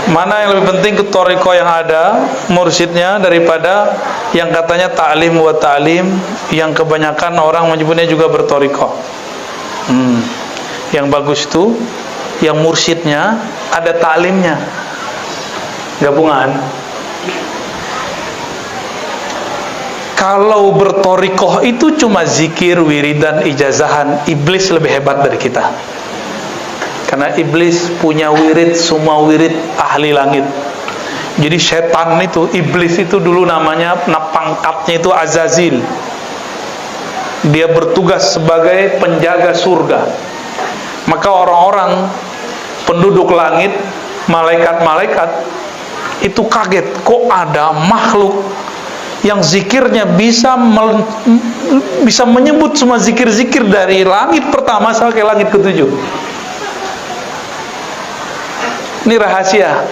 Mana yang lebih penting ke thariqah yang ada mursyidnya daripada yang katanya ta'lim wa ta'lim, yang kebanyakan orang menyebutnya juga berthariqah. Yang bagus itu yang mursyidnya ada ta'limnya, gabungan. Kalau berthariqah itu cuma zikir, wiridan, ijazahan, iblis lebih hebat dari kita. Karena iblis punya wirid, semua wirid ahli langit. Jadi setan itu, iblis itu dulu namanya, pangkatnya itu Azazil. Dia bertugas sebagai penjaga surga. Maka orang-orang penduduk langit, malaikat-malaikat itu kaget, kok ada makhluk yang zikirnya bisa menyebut semua zikir-zikir dari langit pertama sampai langit ketujuh. Ini rahasia.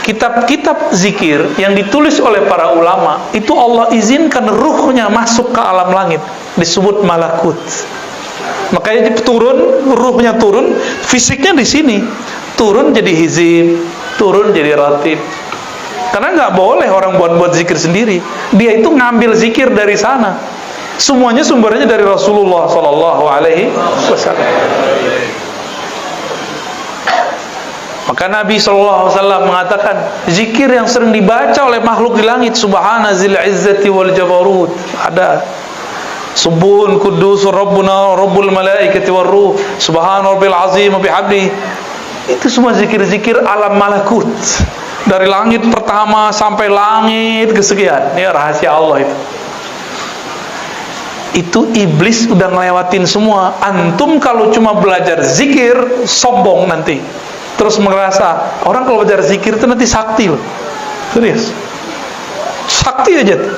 Kitab-kitab zikir yang ditulis oleh para ulama itu Allah izinkan ruhnya masuk ke alam langit, disebut malakut. Makanya turun, ruhnya turun, fisiknya di sini, turun jadi hizib, turun jadi ratib. Karena nggak boleh orang buat zikir sendiri. Dia itu ngambil zikir dari sana. Semuanya sumbernya dari Rasulullah SAW. Maka Nabi SAW mengatakan, zikir yang sering dibaca oleh makhluk di langit, Subhana zil izzati wal jabarut, ada Subun kudus Rabbuna Rabbul malaikati war ruh, Subhana rabbil azim wa bihamdi. Itu semua zikir-zikir alam malakut, dari langit pertama sampai langit kesekian. Ini rahasia Allah itu. Itu iblis udah ngelewatin semua. Antum kalau cuma belajar zikir, sombong nanti. Terus merasa orang kalau belajar zikir itu nanti sakti loh. Serius. Sakti aja tuh.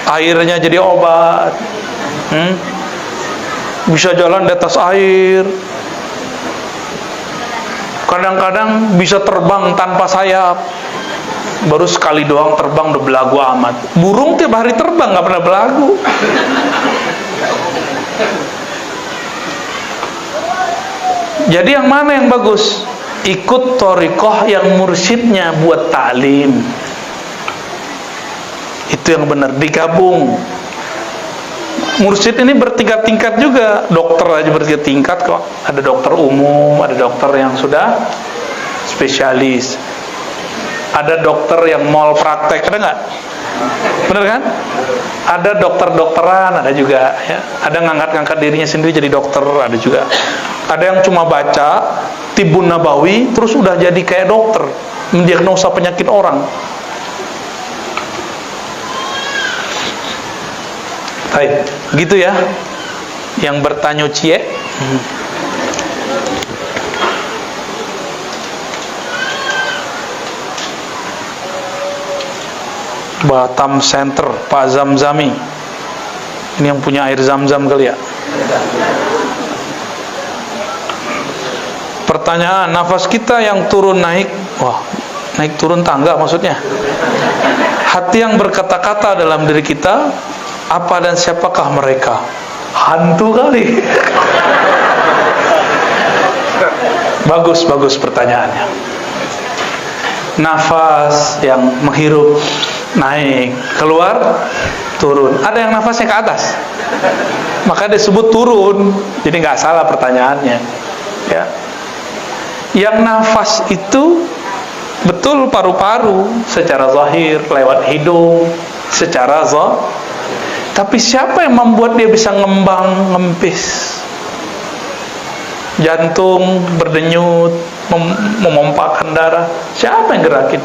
Airnya jadi obat. Bisa jalan di atas air. Kadang-kadang bisa terbang tanpa sayap. Baru sekali doang terbang udah belagu amat. Burung tiap hari terbang gak pernah belagu. Jadi yang mana yang bagus? Ikut thariqah yang mursyidnya buat ta'lim. Itu yang benar, digabung. Mursyid ini bertingkat-tingkat juga. Dokter aja bertingkat kok. Ada dokter umum, ada dokter yang sudah spesialis, ada dokter yang mall praktek, ada nggak? Bener kan? Ada dokter-dokteran, ada juga ya. Ada ngangkat-ngangkat dirinya sendiri jadi dokter, ada juga. Ada yang cuma baca Tibun Nabawi terus udah jadi kayak dokter, mendiagnosa penyakit orang. Baik, gitu ya. yang bertanya cie. Batam Center, Pak Zamzami. Ini yang punya air zam-zam kali ya. Pertanyaan, nafas kita yang turun naik, wah, naik turun tangga maksudnya. Hati yang berkata-kata dalam diri kita, apa dan siapakah mereka? Hantu kali. Bagus pertanyaannya. Nafas yang menghirup, naik, keluar, turun. Ada yang nafasnya ke atas, maka disebut turun. Jadi nggak salah pertanyaannya, ya. Yang nafas itu betul paru-paru secara zahir, lewat hidung secara zahir. Tapi siapa yang membuat dia bisa ngembang, ngempis? Jantung berdenyut, memompahkan darah. Siapa yang gerakin?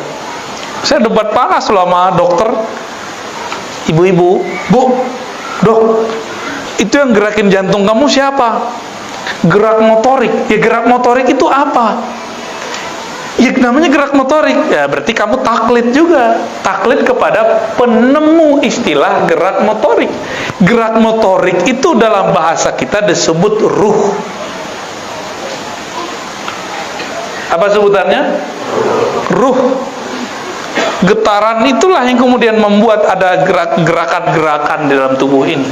Saya debat panas selama dokter. Ibu-ibu, bu, dok, itu yang gerakin jantung kamu siapa? Gerak motorik. Ya, gerak motorik itu apa? Ya, namanya gerak motorik. Ya, berarti kamu taklid juga. Taklid kepada penemu istilah gerak motorik. Gerak motorik itu dalam bahasa kita disebut ruh. Apa sebutannya? Ruh. Getaran itulah yang kemudian membuat ada gerakan-gerakan di dalam tubuh ini.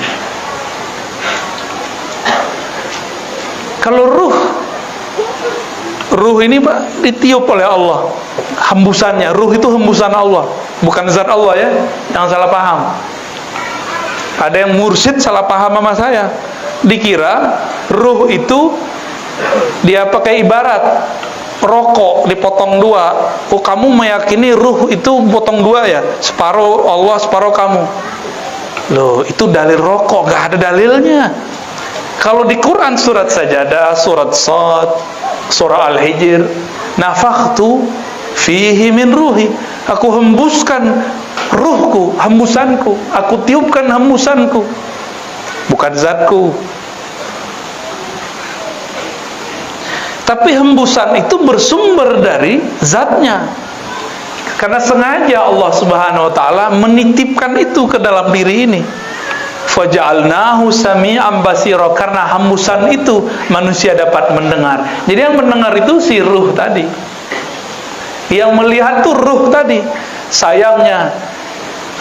Kalau ruh ini Pak ditiup oleh Allah, hembusannya. Ruh itu hembusan Allah, bukan zat Allah ya. Jangan salah paham. Ada yang mursyid salah paham sama saya. Dikira ruh itu dia pakai ibarat rokok dipotong dua. Oh, kamu meyakini ruh itu potong dua ya? Separuh Allah, separuh kamu. Loh, itu dalil rokok, gak ada dalilnya. Kalau di Quran surat Sajadah, surat Shad, surah Al-Hijr, nafakhtu fihi min ruhi. Aku hembuskan ruhku, hembusanku. Aku tiupkan hembusanku, bukan zatku. Tapi hembusan itu bersumber dari zatnya. Karena sengaja Allah Subhanahu wa taala menitipkan itu ke dalam diri ini. Faja'alnahu sami'an basira, karena hembusan itu manusia dapat mendengar. Jadi yang mendengar itu si ruh tadi. Yang melihat itu ruh tadi. Sayangnya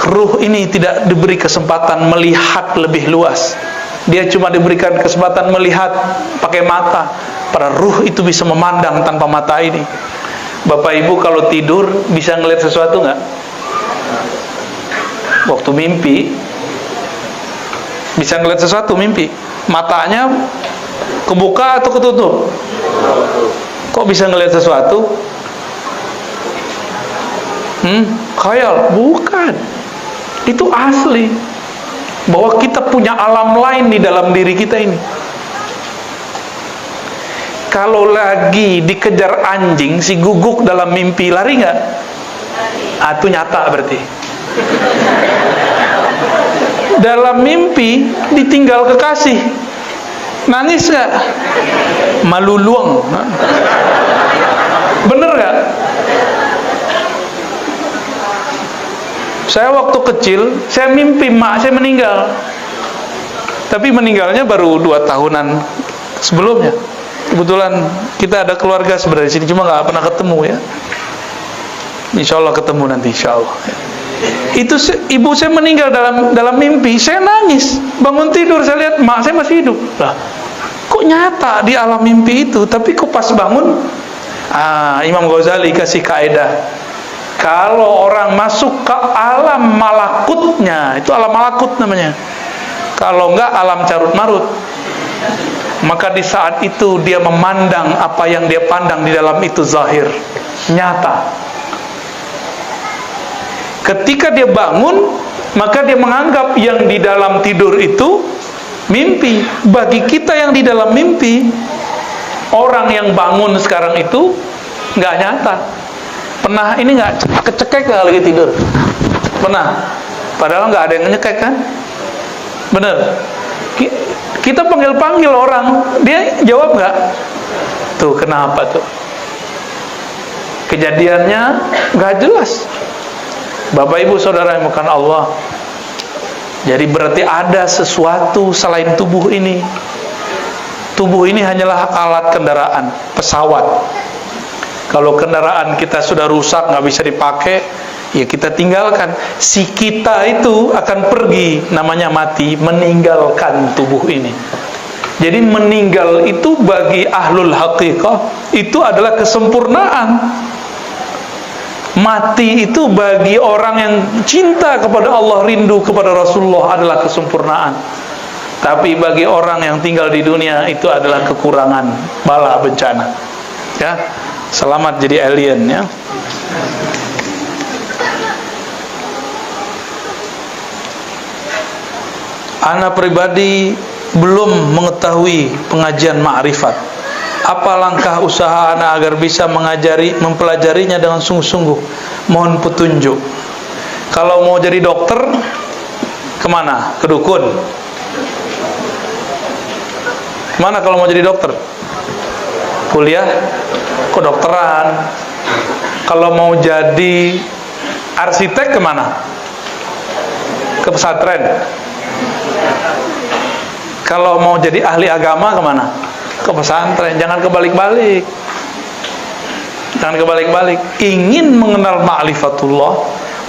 ruh ini tidak diberi kesempatan melihat lebih luas. Dia cuma diberikan kesempatan melihat pakai mata. Para ruh itu bisa memandang tanpa mata ini. Bapak Ibu kalau tidur bisa ngelihat sesuatu nggak? Waktu mimpi bisa ngelihat sesuatu mimpi. Matanya kebuka atau ketutup? Kok bisa ngelihat sesuatu? Khayal? Bukan. Itu asli. Bahwa kita punya alam lain di dalam diri kita ini. Kalau lagi dikejar anjing, si guguk dalam mimpi, lari nggak? Itu nyata berarti. Dalam mimpi ditinggal kekasih, nangis nggak? Maluluang. Bener nggak? Saya waktu kecil, saya mimpi mak saya meninggal. Tapi meninggalnya baru 2 tahunan sebelumnya. Kebetulan kita ada keluarga sebenarnya di sini, cuma nggak pernah ketemu ya. Insya Allah ketemu nanti, insya Allah. Itu ibu saya meninggal dalam mimpi, saya nangis. Bangun tidur saya lihat mak saya masih hidup. Lah, kok nyata di alam mimpi itu? Tapi kok pas bangun, Imam Ghazali kasih kaidah. Kalau orang masuk ke alam malakutnya, itu alam malakut namanya. Kalau enggak alam carut marut. Maka di saat itu dia memandang apa yang dia pandang di dalam itu zahir, nyata. Ketika dia bangun, maka dia menganggap yang di dalam tidur itu mimpi. Bagi kita yang di dalam mimpi, orang yang bangun sekarang itu nggak nyata. Pernah ini nggak kecekek nggak lagi tidur? Pernah. Padahal nggak ada yang nyekek kan? Bener. Kita panggil orang, dia jawab nggak? Tuh kenapa tuh? Kejadiannya nggak jelas. Bapak ibu saudara yang bukan Allah, jadi berarti ada sesuatu selain tubuh ini. Tubuh ini hanyalah alat kendaraan, pesawat. Kalau kendaraan kita sudah rusak, nggak bisa dipakai, ya kita tinggalkan. Si kita itu akan pergi, namanya mati, meninggalkan tubuh ini. Jadi meninggal itu bagi ahlul haqiqah itu adalah kesempurnaan. Mati itu bagi orang yang cinta kepada Allah, rindu kepada Rasulullah adalah kesempurnaan. Tapi bagi orang yang tinggal di dunia itu adalah kekurangan, bala bencana. Ya, selamat jadi alien ya. Ana pribadi belum mengetahui pengajian ma'rifat. Apa langkah usaha ana agar bisa mempelajarinya dengan sungguh-sungguh? Mohon petunjuk. Kalau mau jadi dokter, kemana? Ke dukun. Kemana kalau mau jadi dokter? Kuliah kedokteran. Kalau mau jadi arsitek, kemana? Ke pesantren. Kalau mau jadi ahli agama, kemana? Ke pesantren. Jangan kebalik-balik. Jangan kebalik-balik. Ingin mengenal ma'rifatullah,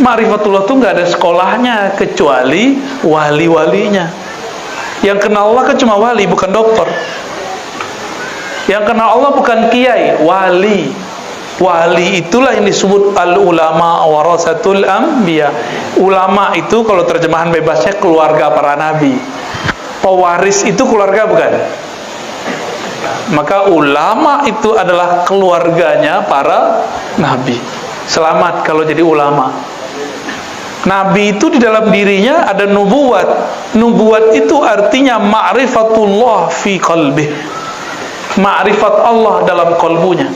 ma'rifatullah itu nggak ada sekolahnya kecuali wali-walinya. Yang kenal Allah kan cuma wali, bukan dokter. Yang kenal Allah bukan kiai, wali. Wali itulah yang disebut al-ulama warasatul anbiya. Ulama itu kalau terjemahan bebasnya keluarga para nabi. Pewaris itu keluarga bukan? Maka ulama itu adalah keluarganya para nabi. Selamat kalau jadi ulama. Nabi itu di dalam dirinya ada nubuat. Nubuat itu artinya ma'rifatullah fi qalbih. Ma'rifat Allah dalam kalbunya.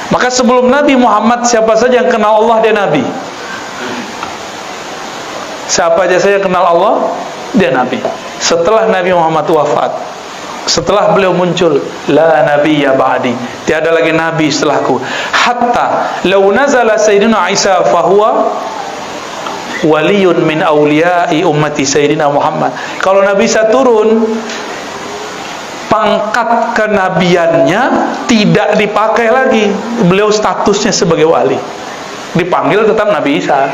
Maka sebelum Nabi Muhammad, siapa saja yang kenal Allah, dia Nabi. Siapa saja yang kenal Allah, dia Nabi. Setelah Nabi Muhammad wafat, setelah beliau muncul, la nabiyya ba'di, tiada lagi nabi setelahku. Hatta law nazala sayyidina Isa fahuwa waliyun min awliya'i ummati sayyidina Muhammad. Kalau Nabi Isa turun, pangkat kenabiannya tidak dipakai lagi. Beliau statusnya sebagai wali. Dipanggil tetap Nabi Isa.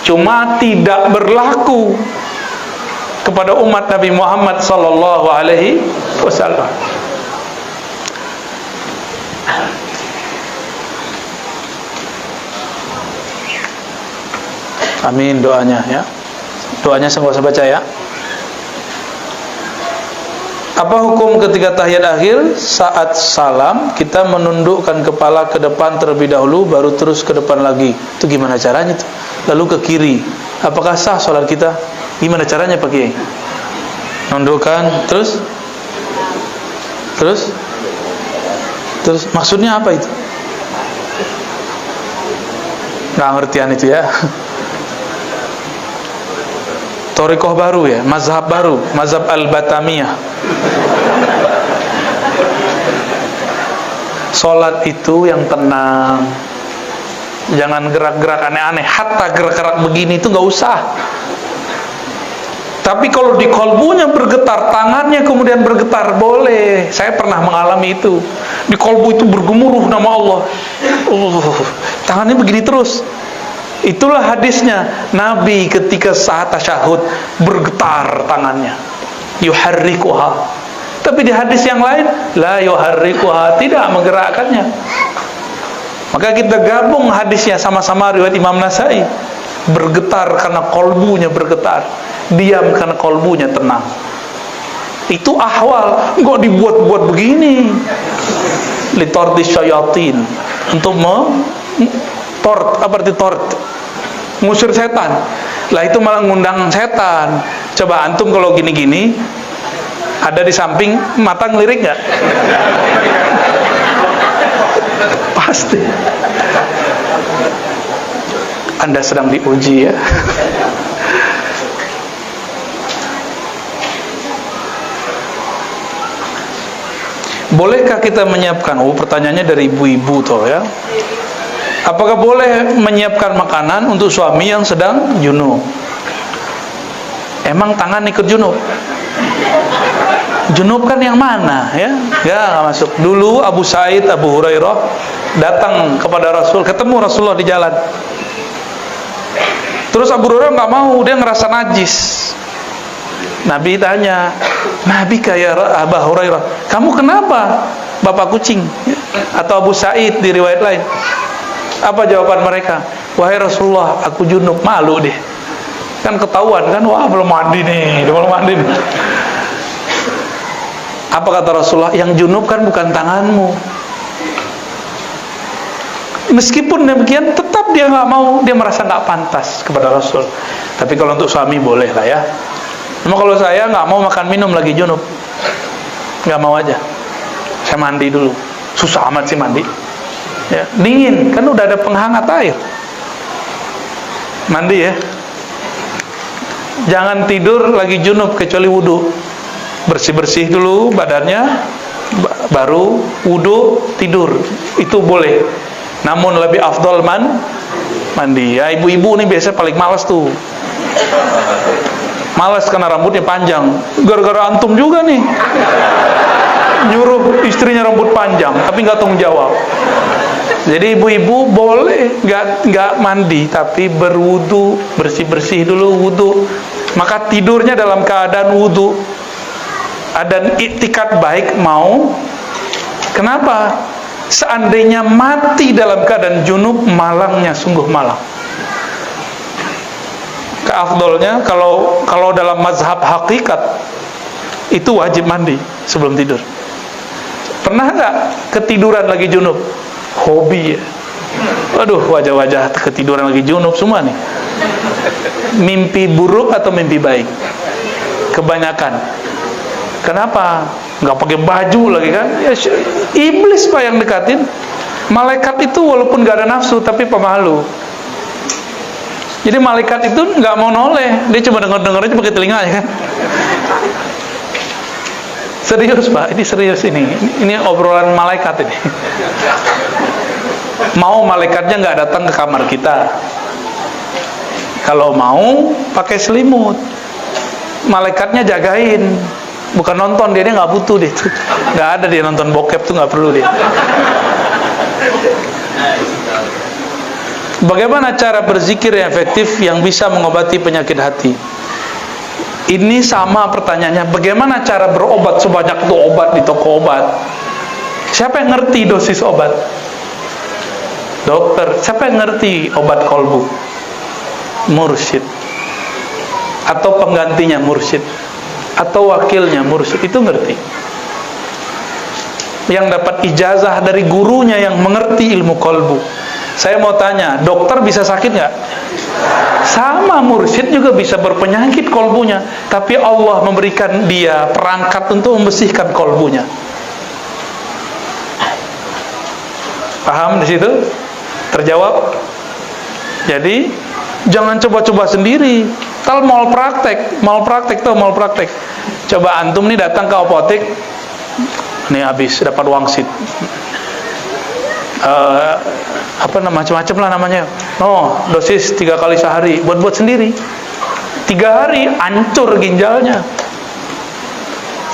Cuma tidak berlaku kepada umat Nabi Muhammad sallallahu alaihi wasallam. Amin doanya ya. Doanya saya baca ya. Apa hukum ketika tahiyat akhir saat salam kita menundukkan kepala ke depan terlebih dahulu baru terus ke depan lagi? Itu gimana caranya tuh? Lalu ke kiri. Apakah sah salat kita? Gimana caranya Pak Kiai? Nundukkan terus maksudnya apa itu? Nggak ngertian itu ya. Thariqah baru ya, mazhab baru, mazhab al-Batamiyah. Salat itu yang tenang. Jangan gerak-gerak aneh-aneh. Hatta gerak-gerak begini itu nggak usah. Tapi kalau di kolbunya bergetar, tangannya kemudian bergetar, boleh. Saya pernah mengalami itu. Di kolbu itu bergemuruh nama Allah. Tangannya begini terus. Itulah hadisnya. Nabi ketika saat tasyahud bergetar tangannya, yuharrikuha. Tapi di hadis yang lain, la yuharrikuha, tidak menggerakkannya. Maka kita gabung hadisnya sama-sama riwayat Imam Nasai. Bergetar karena kolbunya bergetar, diam karena kolbunya tenang. Itu ahwal. Kok dibuat-buat begini? Litordi syayatin, untuk tort, apa arti tort? Ngusir setan. Lah itu malah ngundang setan. Coba antum kalau gini-gini, ada di samping, mata ngelirik nggak? Pasti. Anda sedang diuji ya. Bolehkah kita menyiapkan? Pertanyaannya dari ibu-ibu toh ya. Apakah boleh menyiapkan makanan untuk suami yang sedang junub? Emang tangan ikut junub? Junub kan yang mana ya? Nggak masuk. Dulu Abu Sa'id, Abu Hurairah datang kepada Rasul, ketemu Rasulullah di jalan. Terus Abu Hurairah nggak mau, dia ngerasa najis. Nabi tanya, Nabi kaya Abu Hurairah, kamu kenapa? Bapak kucing? Atau Abu Sa'id di riwayat lain. Apa jawaban mereka? Wahai Rasulullah, aku junub. Malu deh. Kan ketahuan kan, wah belum mandi nih, belum mandi nih. Apa kata Rasulullah? Yang junub kan bukan tanganmu. Meskipun demikian, tetap dia nggak mau, dia merasa nggak pantas kepada Rasul. Tapi kalau untuk suami boleh lah ya. Cuma kalau saya nggak mau makan minum lagi junub, nggak mau aja. Saya mandi dulu. Susah amat sih mandi. Ya, dingin kan udah ada penghangat air. Mandi ya. Jangan tidur lagi junub kecuali wudu. Bersih-bersih dulu badannya, baru wudu tidur. Itu boleh. Namun lebih afdol mandi. Ya, ibu-ibu nih biasa paling malas tuh. Malas karena rambutnya panjang. Gara-gara antum juga nih. Nyuruh istrinya rambut panjang, tapi nggak tanggung jawab. Jadi ibu-ibu boleh nggak mandi, tapi berwudu, bersih-bersih dulu wudu. Maka tidurnya dalam keadaan wudu. Dan iktikad baik mau. Kenapa? Seandainya mati dalam keadaan junub, malangnya sungguh malang. Keafdolnya kalau dalam mazhab hakikat itu wajib mandi sebelum tidur. Pernah nggak ketiduran lagi junub? Hobi ya. Aduh, wajah-wajah ketiduran lagi junub semua nih. Mimpi buruk atau mimpi baik? Kebanyakan. Kenapa? Nggak pakai baju lagi kan? Ya, iblis pak yang dekatin. Malaikat itu walaupun nggak ada nafsu tapi pemalu. Jadi malaikat itu nggak mau noleh, dia cuma denger aja pakai telinganya kan. Serius pak, ini serius ini obrolan malaikat ini. Mau malaikatnya nggak datang ke kamar kita. Kalau mau pakai selimut, malaikatnya jagain, bukan nonton dia nggak butuh deh, nggak ada dia nonton bokep tuh nggak perlu dia. Bagaimana cara berzikir yang efektif yang bisa mengobati penyakit hati? Ini sama pertanyaannya, bagaimana cara berobat sebanyak itu obat di toko obat? Siapa yang ngerti dosis obat? Dokter. Siapa yang ngerti obat kolbu? Mursyid. Atau penggantinya mursyid. Atau wakilnya mursyid, itu ngerti. Yang dapat ijazah dari gurunya yang mengerti ilmu kolbu. Saya mau tanya, dokter bisa sakit nggak? Sama, mursyid juga bisa berpenyakit kolbunya, tapi Allah memberikan dia perangkat untuk membersihkan kolbunya. Paham di situ? Terjawab? Jadi jangan coba-coba sendiri. Tal mau praktek tuh mau praktek. Coba antum nih datang ke apotek, nih habis dapat wangsit. Macam-macam lah namanya. Dosis 3 kali sehari, buat sendiri. 3 hari hancur ginjalnya.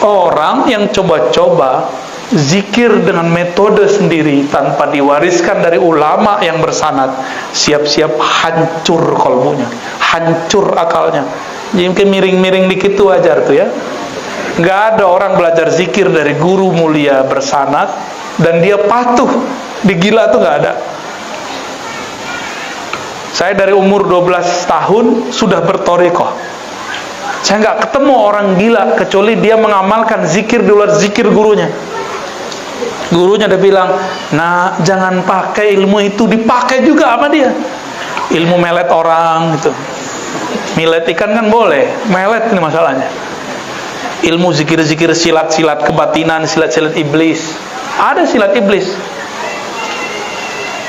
Orang yang coba-coba zikir dengan metode sendiri tanpa diwariskan dari ulama yang bersanad, siap-siap hancur kolbunya, hancur akalnya. Jadi mungkin miring-miring dikit tuh wajar tuh ya. Nggak ada orang belajar zikir dari guru mulia bersanad dan dia patuh, digila tuh nggak ada. Saya dari umur 12 tahun sudah berthariqah. Saya nggak ketemu orang gila kecuali dia mengamalkan zikir di luar zikir gurunya. Gurunya udah bilang, nah jangan pakai ilmu itu, dipakai juga sama dia. Ilmu melet orang gitu. Milet ikan kan boleh, melet ini masalahnya. Ilmu zikir-zikir silat-silat kebatinan, silat-silat iblis. Ada silat iblis.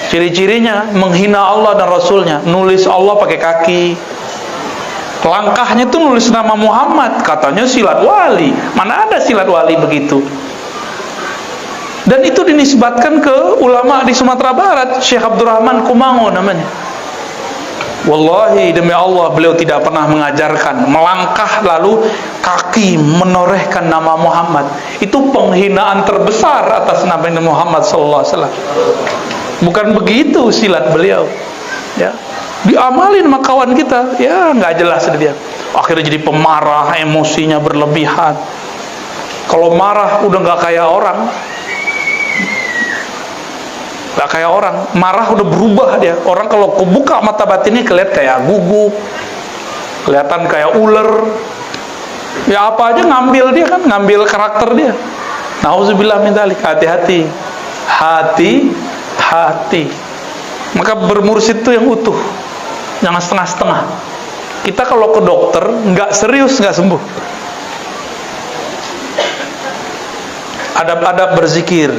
Ciri-cirinya menghina Allah dan Rasulnya, nulis Allah pakai kaki. Langkahnya tuh nulis nama Muhammad, katanya silat wali. Mana ada silat wali begitu? Dan itu dinisbatkan ke ulama di Sumatera Barat, Syekh Abdurrahman Kumango namanya. Wallahi demi Allah, beliau tidak pernah mengajarkan melangkah lalu kaki menorehkan nama Muhammad. Itu penghinaan terbesar atas Nabi Muhammad sallallahu alaihi wasallam. Bukan begitu silat beliau. Ya, diamalin sama kawan kita, ya nggak jelas dia. Akhirnya jadi pemarah, emosinya berlebihan. Kalau marah udah nggak kayak orang. Gak kayak orang, marah udah berubah dia. Orang kalau kebuka mata batinnya kelihatan kayak guguk, kelihatan kayak ular. Ya apa aja ngambil dia kan, ngambil karakter dia. Nauzubillah min dzalik. Hati-hati, hati-hati. Maka bermursyid itu yang utuh, jangan setengah-setengah. Kita kalau ke dokter nggak serius nggak sembuh. Adab-adab berzikir.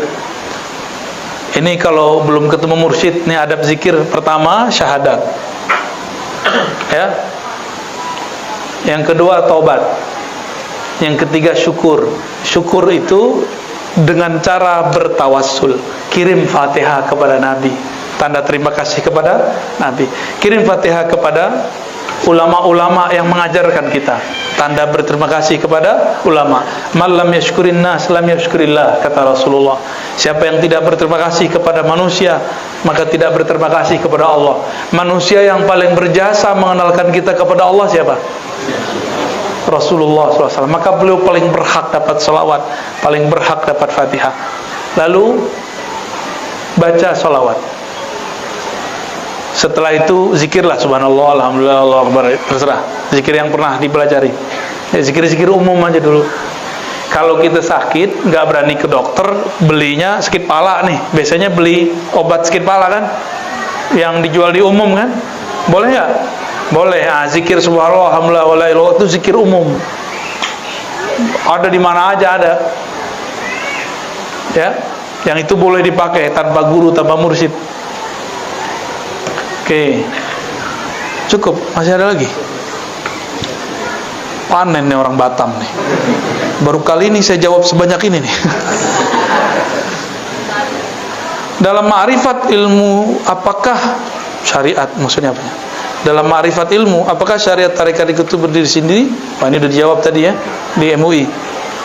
Ini kalau belum ketemu mursyid, ini adab zikir pertama syahadat. Ya. Yang kedua taubat. Yang ketiga syukur. Syukur itu dengan cara bertawassul. Kirim Fatihah kepada Nabi. Tanda terima kasih kepada Nabi. Kirim Fatihah kepada ulama-ulama yang mengajarkan kita. Tanda berterima kasih kepada ulama. Man lam yashkurin nas lam yashkurillah, kata Rasulullah. Siapa yang tidak berterima kasih kepada manusia, maka tidak berterima kasih kepada Allah. Manusia yang paling berjasa mengenalkan kita kepada Allah siapa? Rasulullah SAW. Maka beliau paling berhak dapat salawat, paling berhak dapat Fatihah. Lalu baca salawat. Setelah itu zikirlah, subhanallah, alhamdulillah, Allahu akbar, terserah. Zikir yang pernah dipelajari. Ya, zikir-zikir umum aja dulu. Kalau kita sakit, nggak berani ke dokter, belinya sakit pala nih. Biasanya beli obat sakit pala kan, yang dijual di umum kan. Boleh nggak? Boleh. Zikir subhanallah, alhamdulillah, wala ilaha illallah itu zikir umum. Ada di mana aja ada. Ya, yang itu boleh dipakai tanpa guru, tanpa mursyid. Oke, cukup. Masih ada lagi? Panen nih orang Batam nih. Baru kali ini saya jawab sebanyak ini nih. Dalam ma'rifat ilmu, apakah syariat, maksudnya apa? Dalam ma'rifat ilmu, apakah syariat tarekat itu berdiri sendiri? Wah, ini udah dijawab tadi ya, di MUI.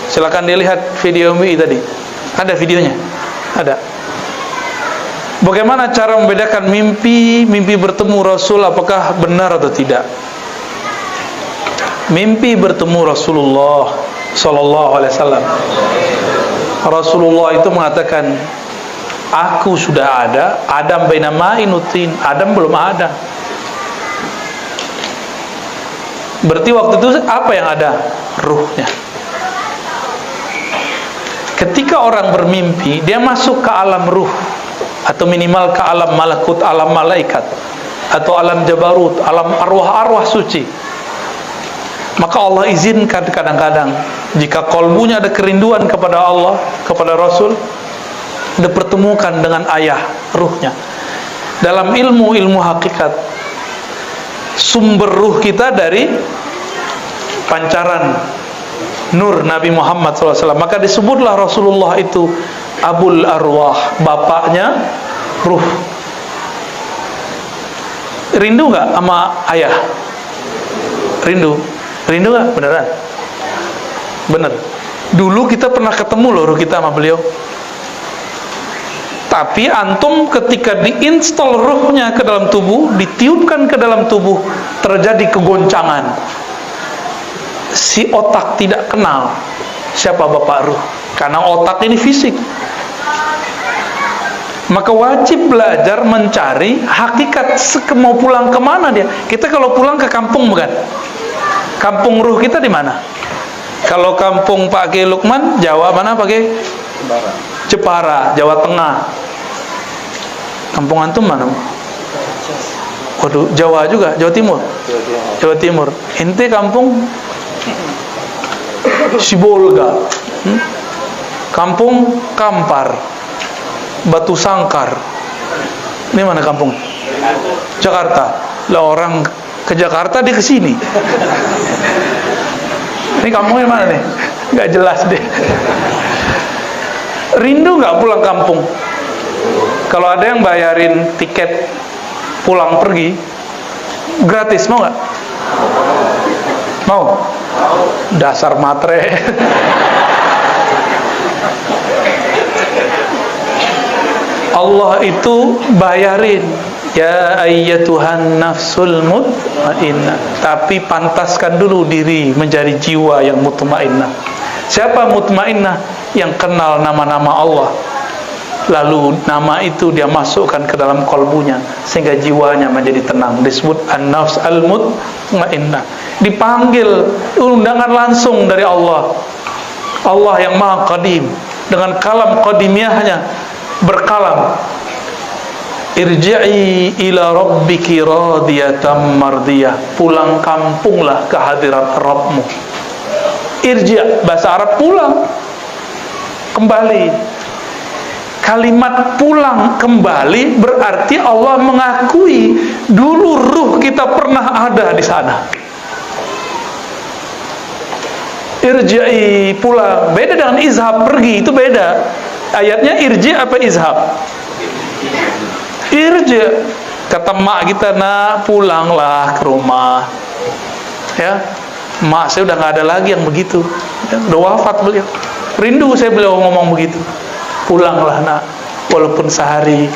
Silakan dilihat video MUI tadi. Ada videonya? Ada. Bagaimana cara membedakan mimpi bertemu Rasul, apakah benar atau tidak? Mimpi bertemu Rasulullah sallallahu alaihi wasallam. Rasulullah itu mengatakan, aku sudah ada, Adam baina ma'in utin. Adam belum ada. Berarti waktu itu apa yang ada? Ruhnya. Ketika orang bermimpi, dia masuk ke alam ruh, atau minimal ke alam malakut, alam malaikat, atau alam jabarut, alam arwah-arwah suci. Maka Allah izinkan kadang-kadang, jika kolbunya ada kerinduan kepada Allah, kepada Rasul, dipertemukan dengan ayah ruhnya. Dalam ilmu hakikat, sumber ruh kita dari pancaran nur Nabi Muhammad SAW. Maka disebutlah Rasulullah itu Abul Arwah, bapaknya ruh. Rindu nggak sama ayah? Rindu nggak? Beneran? Bener. Dulu kita pernah ketemu loh ruh kita sama beliau. Tapi antum ketika diinstal ruhnya ke dalam tubuh, ditiupkan ke dalam tubuh, terjadi kegoncangan. Si otak tidak kenal siapa bapak ruh, karena otak ini fisik. Maka wajib belajar mencari hakikat, mau pulang kemana dia. Kita kalau pulang ke kampung bukan? Kampung ruh kita di mana? Kalau kampung Pak Kiai Lukman, Jawa mana Pak Kiai? Jepara, Jawa Tengah. Kampung antum mana? Waduh, Jawa juga, Jawa Timur. Jawa Timur. Ente kampung Sibolga. Kampung Kampar, Batu Sangkar. Ini mana kampung? Jakarta. Lah orang ke Jakarta dia ke sini. Ini kampungnya mana nih? Nggak jelas deh. Rindu nggak pulang kampung? Kalau ada yang bayarin tiket pulang pergi gratis, mau nggak? Mau? Dasar matre. Allah itu bayarin, ya ayyatuhan nafsul mutmainnah, tapi pantaskan dulu diri menjadi jiwa yang mutmainnah. Siapa mutmainnah? Yang kenal nama-nama Allah, lalu nama itu dia masukkan ke dalam kolbunya sehingga jiwanya menjadi tenang. Disebut an-nafs al-mutmainnah. Dipanggil undangan langsung dari Allah, Allah yang maha qadim, dengan kalam qadimiyahnya berkalam, irji'i ila rabbiki radiyatan mardiyah, pulang kampunglah ke hadirat Rabbmu. Irji', bahasa Arab pulang, kembali. Kalimat pulang kembali berarti Allah mengakui dulu ruh kita pernah ada di sana. Irji'i, pulang, beda dengan izhab, pergi, itu beda. Ayatnya irji' apa izhab? Irji'. Kata mak kita, nak pulanglah ke rumah, ya. Mak saya udah gak ada lagi yang begitu, ya, udah wafat beliau. Rindu saya beliau ngomong begitu. Pulanglah nak, walaupun sehari.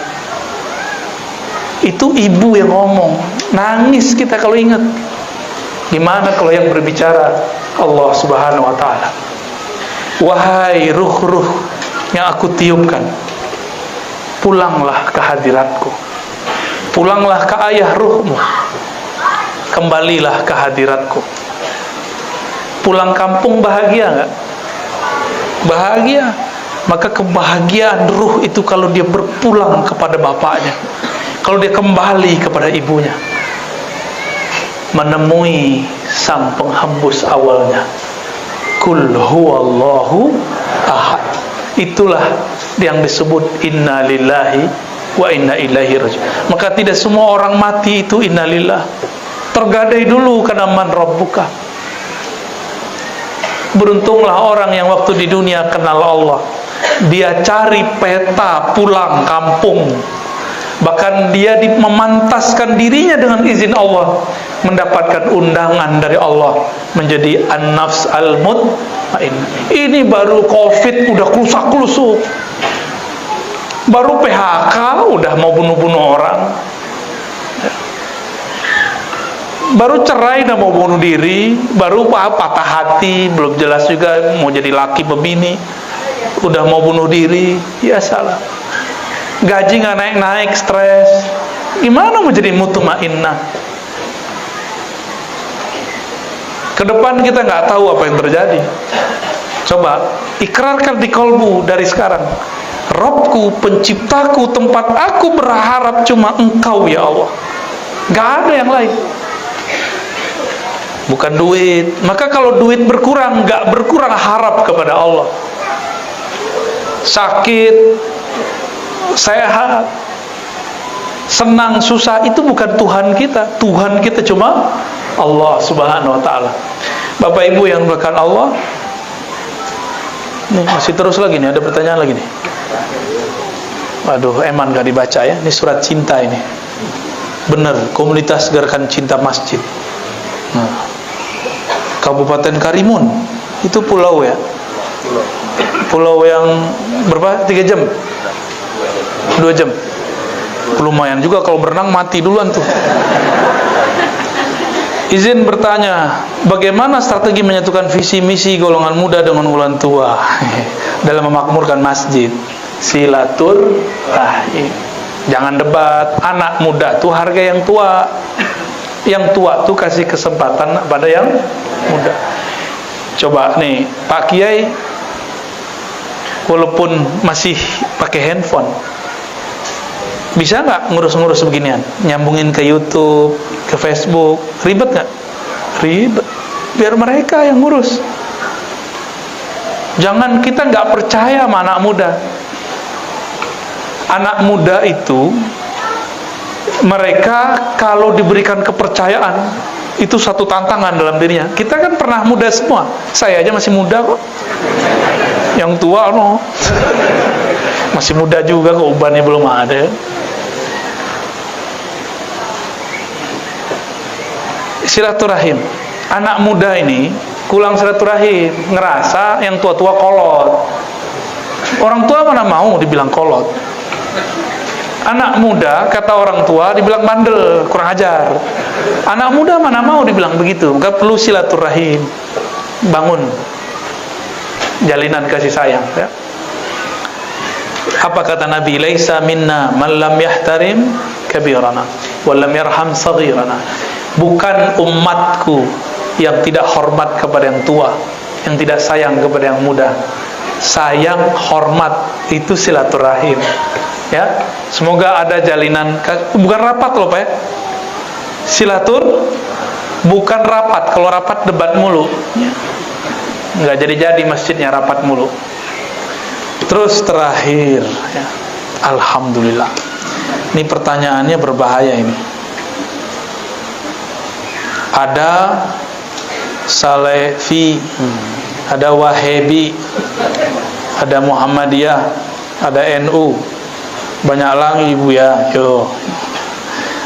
Itu ibu yang ngomong. Nangis kita kalau ingat. Gimana kalau yang berbicara Allah subhanahu wa ta'ala? Wahai ruh-ruh yang aku tiupkan, pulanglah ke hadiratku, pulanglah ke ayah ruhmu, kembalilah ke hadiratku. Pulang kampung bahagia nggak? Bahagia. Maka kebahagiaan ruh itu kalau dia berpulang kepada bapaknya, kalau dia kembali kepada ibunya, menemui sang penghembus awalnya, kul huwallahu ahad. Itulah yang disebut inna lillahi wa inna ilaihi raji'un. Maka tidak semua orang mati itu inna lillah. Tergadai dulu karena man rabbuka. Beruntunglah orang yang waktu di dunia kenal Allah, dia cari peta pulang kampung, bahkan dia memantaskan dirinya dengan izin Allah, mendapatkan undangan dari Allah menjadi an-nafs al-mutmainnah. Ini baru COVID udah klusak-klusuk, baru PHK udah mau bunuh-bunuh orang, baru cerai dan mau bunuh diri, baru patah hati, belum jelas juga mau jadi laki bebini, udah mau bunuh diri. Ya salah, gaji nggak naik-naik, stres, gimana mau jadi mutmainnah? Kedepan kita nggak tahu apa yang terjadi. Coba ikrarkan di kolbu dari sekarang, Robku, penciptaku, tempat aku berharap cuma Engkau ya Allah, nggak ada yang lain, bukan duit. Maka kalau duit berkurang, nggak berkurang harap kepada Allah. Sakit, sehat, senang, susah, itu bukan Tuhan kita. Tuhan kita cuma Allah subhanahu wa ta'ala. Bapak ibu yang dimuliakan Allah, nih masih terus lagi nih, ada pertanyaan lagi nih. Waduh, eman gak dibaca ya. Ini surat cinta ini. Bener, komunitas gerakan cinta masjid. Nah, Kabupaten Karimun, itu pulau ya. Pulau yang berapa? 3 jam? 2 jam? Lumayan juga kalau berenang mati duluan tuh. Izin bertanya, bagaimana strategi menyatukan visi misi golongan muda dengan golongan tua dalam memakmurkan masjid? Silaturahim. Jangan debat. Anak muda tuh harga yang tua. Yang tua tuh kasih kesempatan pada yang muda. Coba nih, Pak Kiai walaupun masih pakai handphone, bisa nggak ngurus-ngurus beginian? Nyambungin ke YouTube, ke Facebook, ribet nggak? Ribet. Biar mereka yang ngurus. Jangan kita nggak percaya sama anak muda. Anak muda itu, mereka kalau diberikan kepercayaan, itu satu tantangan dalam dirinya. Kita kan pernah muda semua. Saya aja masih muda kok. Yang tua no, masih muda juga kok, ubannya belum ada. Silaturahim. Anak muda ini kurang silaturahim, ngerasa yang tua-tua kolot. Orang tua mana mau dibilang kolot. Anak muda kata orang tua dibilang bandel, kurang ajar. Anak muda mana mau dibilang begitu. Maka perlu silaturahim, bangun jalinan kasih sayang, ya. Apa kata Nabi? Laisa minna man lam yahtarim kabirana wa lam yarham saghirana. Bukan umatku yang tidak hormat kepada yang tua, yang tidak sayang kepada yang muda. Sayang, hormat, itu silaturahim, ya. Semoga ada jalinan, bukan rapat loh Pak ya. Silatur bukan rapat. Kalau rapat debat mulu, nggak jadi-jadi masjidnya, rapat mulu. Terus terakhir, ya. Alhamdulillah. Ini pertanyaannya berbahaya ini. Ada Salafi, ada Wahabi, ada Muhammadiyah, ada NU, banyak lagi ibu ya. Yo.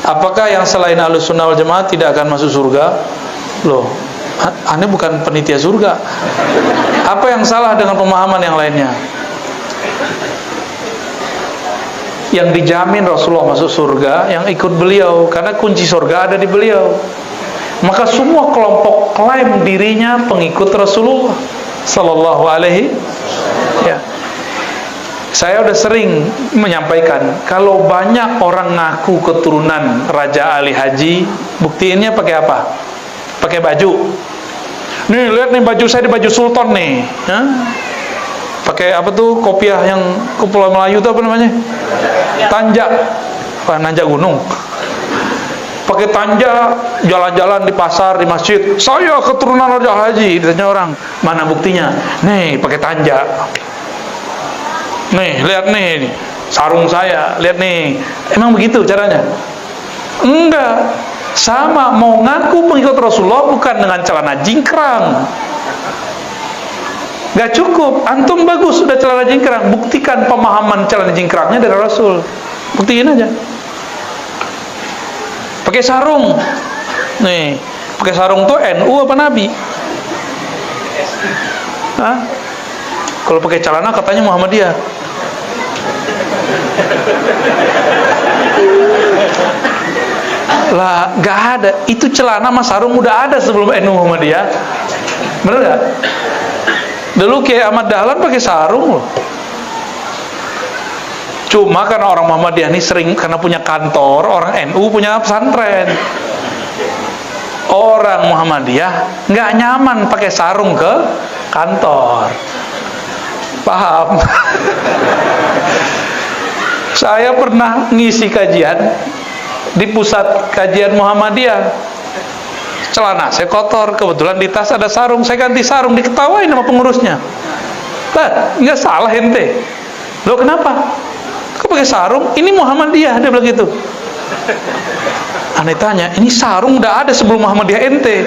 Apakah yang selain Ahlussunnah wal Jamaah tidak akan masuk surga? Loh, Anda bukan penitia surga. Apa yang salah dengan pemahaman yang lainnya? Yang dijamin Rasulullah masuk surga, yang ikut beliau, karena kunci surga ada di beliau. Maka semua kelompok klaim dirinya pengikut Rasulullah Sallallahu Alaihi. Ya. Saya udah sering menyampaikan, kalau banyak orang ngaku keturunan Raja Ali Haji, buktiinnya pakai apa? Pakai baju. Nih lihat nih baju saya, di baju sultan nih. Ya. Pakai apa tuh kopiah yang Kepulauan Melayu itu apa namanya? Tanjak. Apa, nanjak gunung. Pakai tanja, jalan-jalan di pasar, di masjid. Saya keturunan Raja Haji. Ditanya orang, mana buktinya? Nih, pakai tanja. Nih, lihat nih, sarung saya. Lihat nih. Emang begitu caranya? Enggak. Sama, mau ngaku pengikut Rasulullah bukan dengan celana jingkrang. Gak cukup. Antum bagus sudah celana jingkrang. Buktikan pemahaman celana jingkrangnya dari Rasul. Buktiin aja. Pakai sarung. Nih, pakai sarung tuh NU apa Nabi? Hah? Kalau pakai celana katanya Muhammadiyah. Lah, gak ada. Itu celana sama sarung udah ada sebelum NU Muhammadiyah. Bener gak? Dulu Kiai Ahmad Dahlan pakai sarung loh. Cuma karena orang Muhammadiyah ini sering, karena punya kantor, orang NU punya pesantren. Orang Muhammadiyah nggak nyaman pakai sarung ke kantor. Paham? Saya pernah ngisi kajian di pusat kajian Muhammadiyah. Celana saya kotor, kebetulan di tas ada sarung, saya ganti sarung, diketawain sama pengurusnya. Lah, nggak salah ente. Loh kenapa? Kok pakai sarung? Ini Muhammadiyah, dia bilang gitu. Aneh tanya, ini sarung udah ada sebelum Muhammadiyah ente.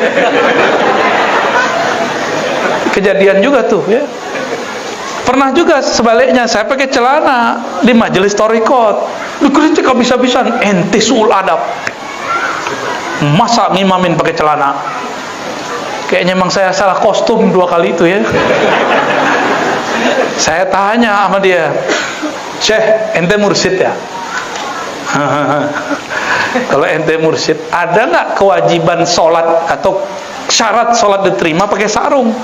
Kejadian juga tuh ya. Pernah juga sebaliknya, saya pakai celana di majelis thariqat, dikritik habis-habisan, ente suul adab. Masa ngimamin pakai celana? Kayaknya emang saya salah kostum 2 kali itu ya. Saya tanya sama dia, Syekh, ente mursyid ya? Kalau ente mursyid, ada nggak kewajiban sholat atau syarat sholat diterima pakai sarung?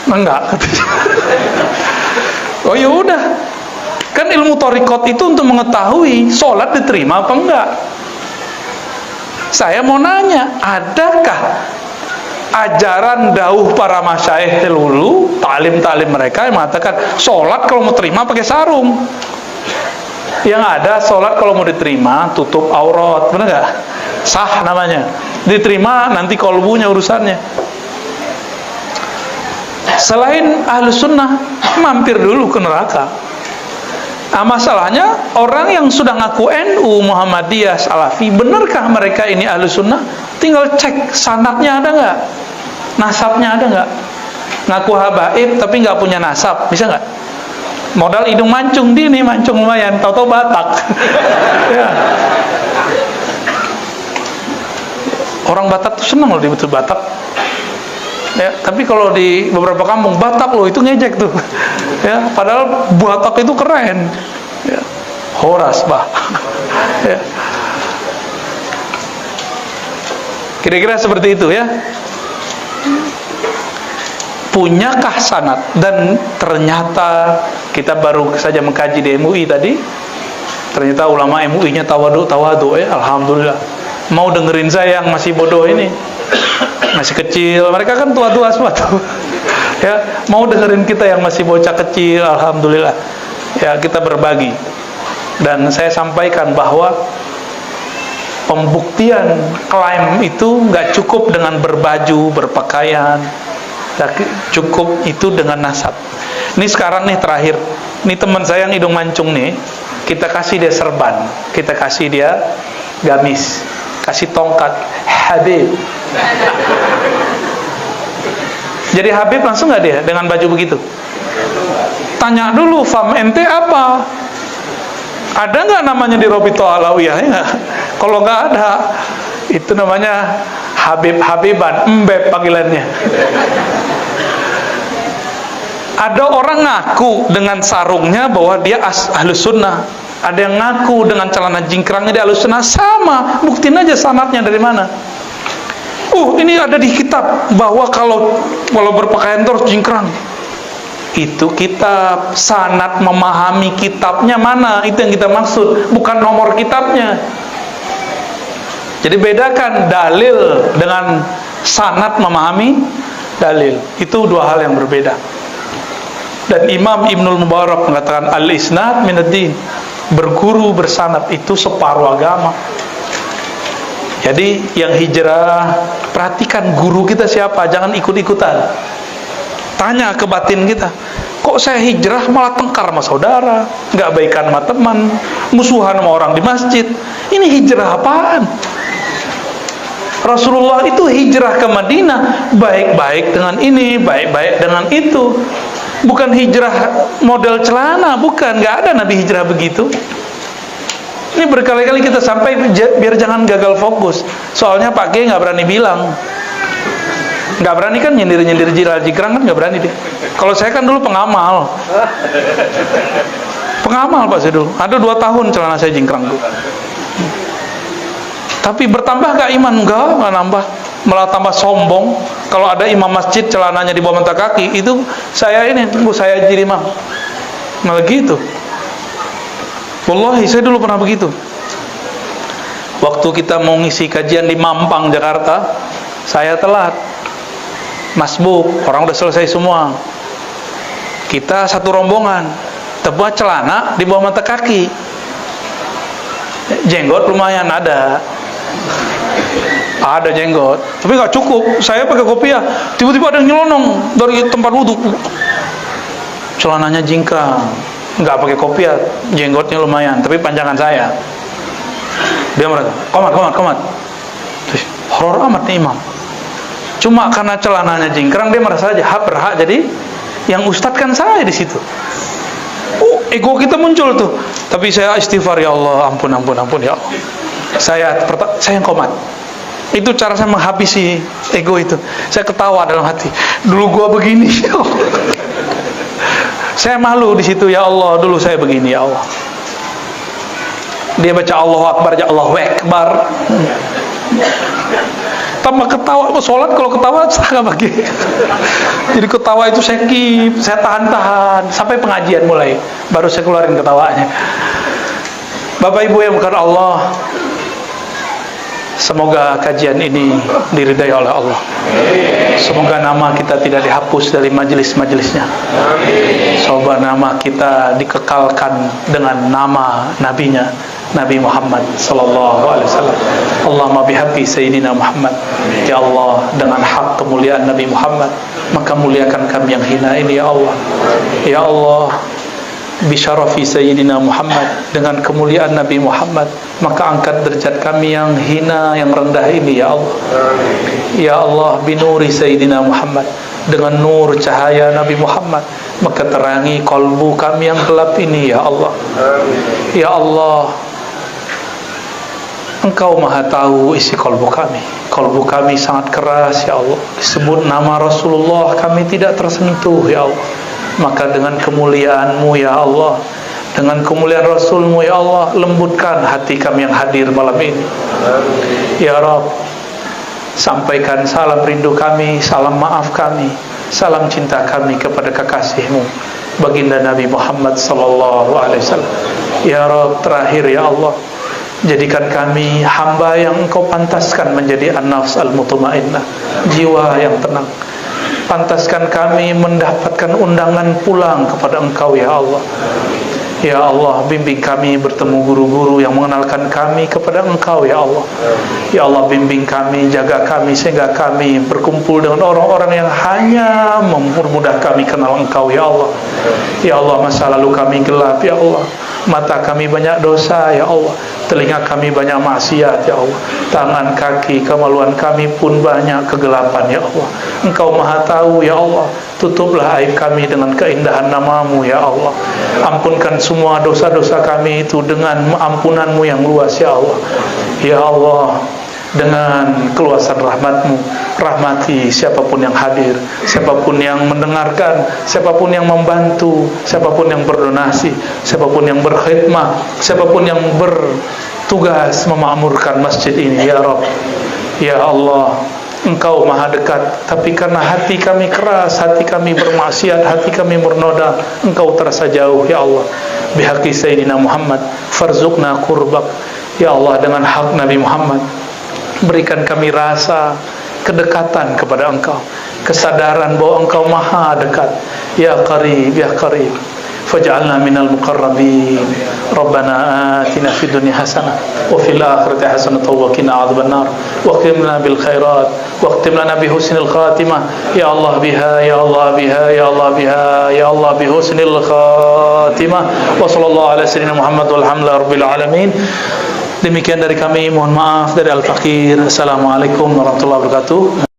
Enggak. Oh ya udah, kan ilmu thariqat itu untuk mengetahui sholat diterima apa enggak. Saya mau nanya, adakah ajaran dauh para masyaikh dulu, talim-talim mereka yang mengatakan sholat kalau mau terima pakai sarung? Yang ada sholat kalau mau diterima tutup aurat, benar nggak? Sah namanya. Diterima nanti kolbunya urusannya. Selain Ahlus Sunnah, mampir dulu ke neraka. Nah, masalahnya orang yang sudah ngaku NU, Muhammadiyah, Salafi, benarkah mereka ini Ahlus Sunnah? Tinggal cek sanadnya ada nggak, nasabnya ada nggak. ngaku habaib tapi nggak punya nasab, bisa nggak? Modal hidung mancung, dia nih mancung lumayan, tahu-tahu Batak. Ya. Orang Batak tuh seneng loh disebut Batak. Ya, tapi kalau di beberapa kampung Batak loh itu ngejek tuh. Ya, padahal Batak itu keren. Ya. Horas, bah. Ya. Kira-kira seperti itu ya. Punyakah sanad? Dan ternyata kita baru saja mengkaji di MUI tadi, ternyata ulama MUI-nya tawadu ya, alhamdulillah. Mau dengerin saya yang masih bodoh ini, masih kecil, mereka kan tua-tua semua tuh. Ya, mau dengerin kita yang masih bocah kecil, alhamdulillah. Ya, kita berbagi. Dan saya sampaikan bahwa pembuktian klaim itu nggak cukup dengan berbaju, berpakaian, cukup itu dengan nasab. Ini sekarang nih terakhir, ini teman saya yang hidung mancung nih, kita kasih dia serban, kita kasih dia gamis, kasih tongkat, Habib. Jadi Habib langsung nggak dia dengan baju begitu? Tanya dulu, fam ente apa? Ada nggak namanya di Robito Alawiyah? Ya? Kalau nggak ada, itu namanya Habiban, Mbeb panggilannya. Ada orang ngaku dengan sarungnya bahwa dia ahlus sunnah. Ada yang ngaku dengan celana jingkrangnya dia ahlus sunnah. Sama, buktiin aja sanadnya dari mana. Ini ada di kitab bahwa kalau berpakaian terus jingkrang. Itu kitab, sanad memahami kitabnya mana, itu yang kita maksud, bukan nomor kitabnya. Jadi bedakan dalil dengan sanad memahami dalil, itu dua hal yang berbeda. Dan Imam Ibnul Mubarak mengatakan al-isnad minad-din, berguru bersanad itu separuh agama. Jadi yang hijrah, perhatikan guru kita siapa, jangan ikut-ikutan. Tanya ke batin kita, kok saya hijrah malah tengkar sama saudara, nggak baikan sama teman, musuhan sama orang di masjid. Ini hijrah apaan? Rasulullah itu hijrah ke Madinah baik-baik dengan ini, baik-baik dengan itu. Bukan hijrah model celana, bukan, nggak ada Nabi hijrah begitu. Ini berkali-kali kita sampai biar jangan gagal fokus. Soalnya Pak G nggak berani bilang, nggak berani kan nyindir-nyindir jingkrang kan nggak berani dia. Kalau saya kan dulu pengamal Pak saya dulu. Ada 2 tahun celana saya jingkrang tuh. Tapi bertambah gak iman? Enggak nambah, malah tambah sombong. Kalau ada imam masjid celananya di bawah mata kaki, itu saya jadi imam. Malah gitu. Wallahi saya dulu pernah begitu. Waktu kita mau ngisi kajian di Mampang, Jakarta, saya telat. Masbuk, orang udah selesai semua. Kita satu rombongan, tebal celana di bawah mata kaki. Jenggot lumayan ada jenggot, tapi nggak cukup. Saya pakai kopiah, tiba-tiba ada yang nyelonong dari tempat wudhu, celananya jingkrang, nggak pakai kopiah, jenggotnya lumayan, tapi panjangan saya. Dia merasa, komat. Horor amat nih imam. Cuma karena celananya jingkrang, dia merasa aja berhak jadi yang ustadz kan saya di situ. Ego kita muncul tuh. Tapi saya istighfar, ya Allah, ampun ya Allah. Saya yang komat. Itu cara saya menghabisi ego itu. Saya ketawa dalam hati. Dulu gua begini, ya Allah. Saya malu di situ, ya Allah. Dulu saya begini, ya Allah. Dia baca Allahu Akbar, ya Allahu Akbar. Tambah ketawa, sholat kalau ketawa saya nggak bagi. Jadi ketawa itu saya tahan sampai pengajian mulai, baru saya keluarin ketawanya. Bapak Ibu yang bukan Allah, semoga kajian ini diridai oleh Allah. Semoga nama kita tidak dihapus dari majelis-majelisnya. Semoga nama kita dikekalkan dengan nama nabinya, Nabi Muhammad sallallahu alaihi wasallam. Allahumma bihaqqi sayyidina Muhammad. Ya Allah, dengan hak kemuliaan Nabi Muhammad, maka muliakan kami yang hina ini, ya Allah. Ya Allah, bisyarafi sayyidina Muhammad, dengan kemuliaan Nabi Muhammad, maka angkat derajat kami yang hina, yang rendah ini, ya Allah. Ya Allah, binuri sayyidina Muhammad, dengan nur cahaya Nabi Muhammad, maka terangi kalbu kami yang gelap ini ya Allah. Ya Allah, Engkau maha tahu isi kalbu kami. Kalbu kami sangat keras ya Allah. Disebut nama Rasulullah kami tidak tersentuh ya Allah. Maka dengan kemuliaan-Mu ya Allah, dengan kemuliaan Rasul-Mu ya Allah, lembutkan hati kami yang hadir malam ini. Ya Rabb, sampaikan salam rindu kami, salam maaf kami, salam cinta kami kepada kekasih-Mu, baginda Nabi Muhammad sallallahu alaihi wasallam. Ya Rabb, terakhir ya Allah, jadikan kami hamba yang Engkau pantaskan menjadi an-nafs al-mutmainnah, jiwa yang tenang. Pantaskan kami mendapatkan undangan pulang kepada Engkau ya Allah. Ya Allah, bimbing kami bertemu guru-guru yang mengenalkan kami kepada Engkau ya Allah. Ya Allah, bimbing kami, jaga kami sehingga kami berkumpul dengan orang-orang yang hanya mempermudah kami kenal Engkau ya Allah. Ya Allah, masa lalu kami gelap ya Allah, mata kami banyak dosa ya Allah, telinga kami banyak maksiat ya Allah, tangan kaki kemaluan kami pun banyak kegelapan ya Allah. Engkau maha tahu ya Allah. Tutuplah aib kami dengan keindahan nama-Mu ya Allah. Ampunkan semua dosa-dosa kami itu dengan ampunan-Mu yang luas ya Allah. Ya Allah, dengan keluasan rahmat-Mu, rahmati siapapun yang hadir, siapapun yang mendengarkan, siapapun yang membantu, siapapun yang berdonasi, siapapun yang berkhidmah, siapapun yang bertugas memakmurkan masjid ini ya Rabb. Ya Allah, Engkau maha dekat, tapi karena hati kami keras, hati kami bermaksiat, hati kami bernoda, Engkau terasa jauh ya Allah. Bihaqi Sayyidina Muhammad farzuqna qurbak. Ya Allah, dengan hak Nabi Muhammad, berikan kami rasa kedekatan kepada Engkau, kesadaran bahwa Engkau maha dekat. Ya Qarib, ya Qarib, faj'alna minal muqarrabin. Rabbana atina fid dunya hasanah wa fil akhirati hasanah wa qina adzabannar wa qim lana bil khairat wa qtim lana bi husnil khatimah. Ya Allah biha, ya Allah biha, ya Allah biha, ya Allah bi husnil khatimah. Wa sallallahu ala sayyidina Muhammad walhamdulillahi rabbil alamin. Demikian dari kami, mohon maaf dari Al-Fakir. Assalamualaikum warahmatullahi wabarakatuh.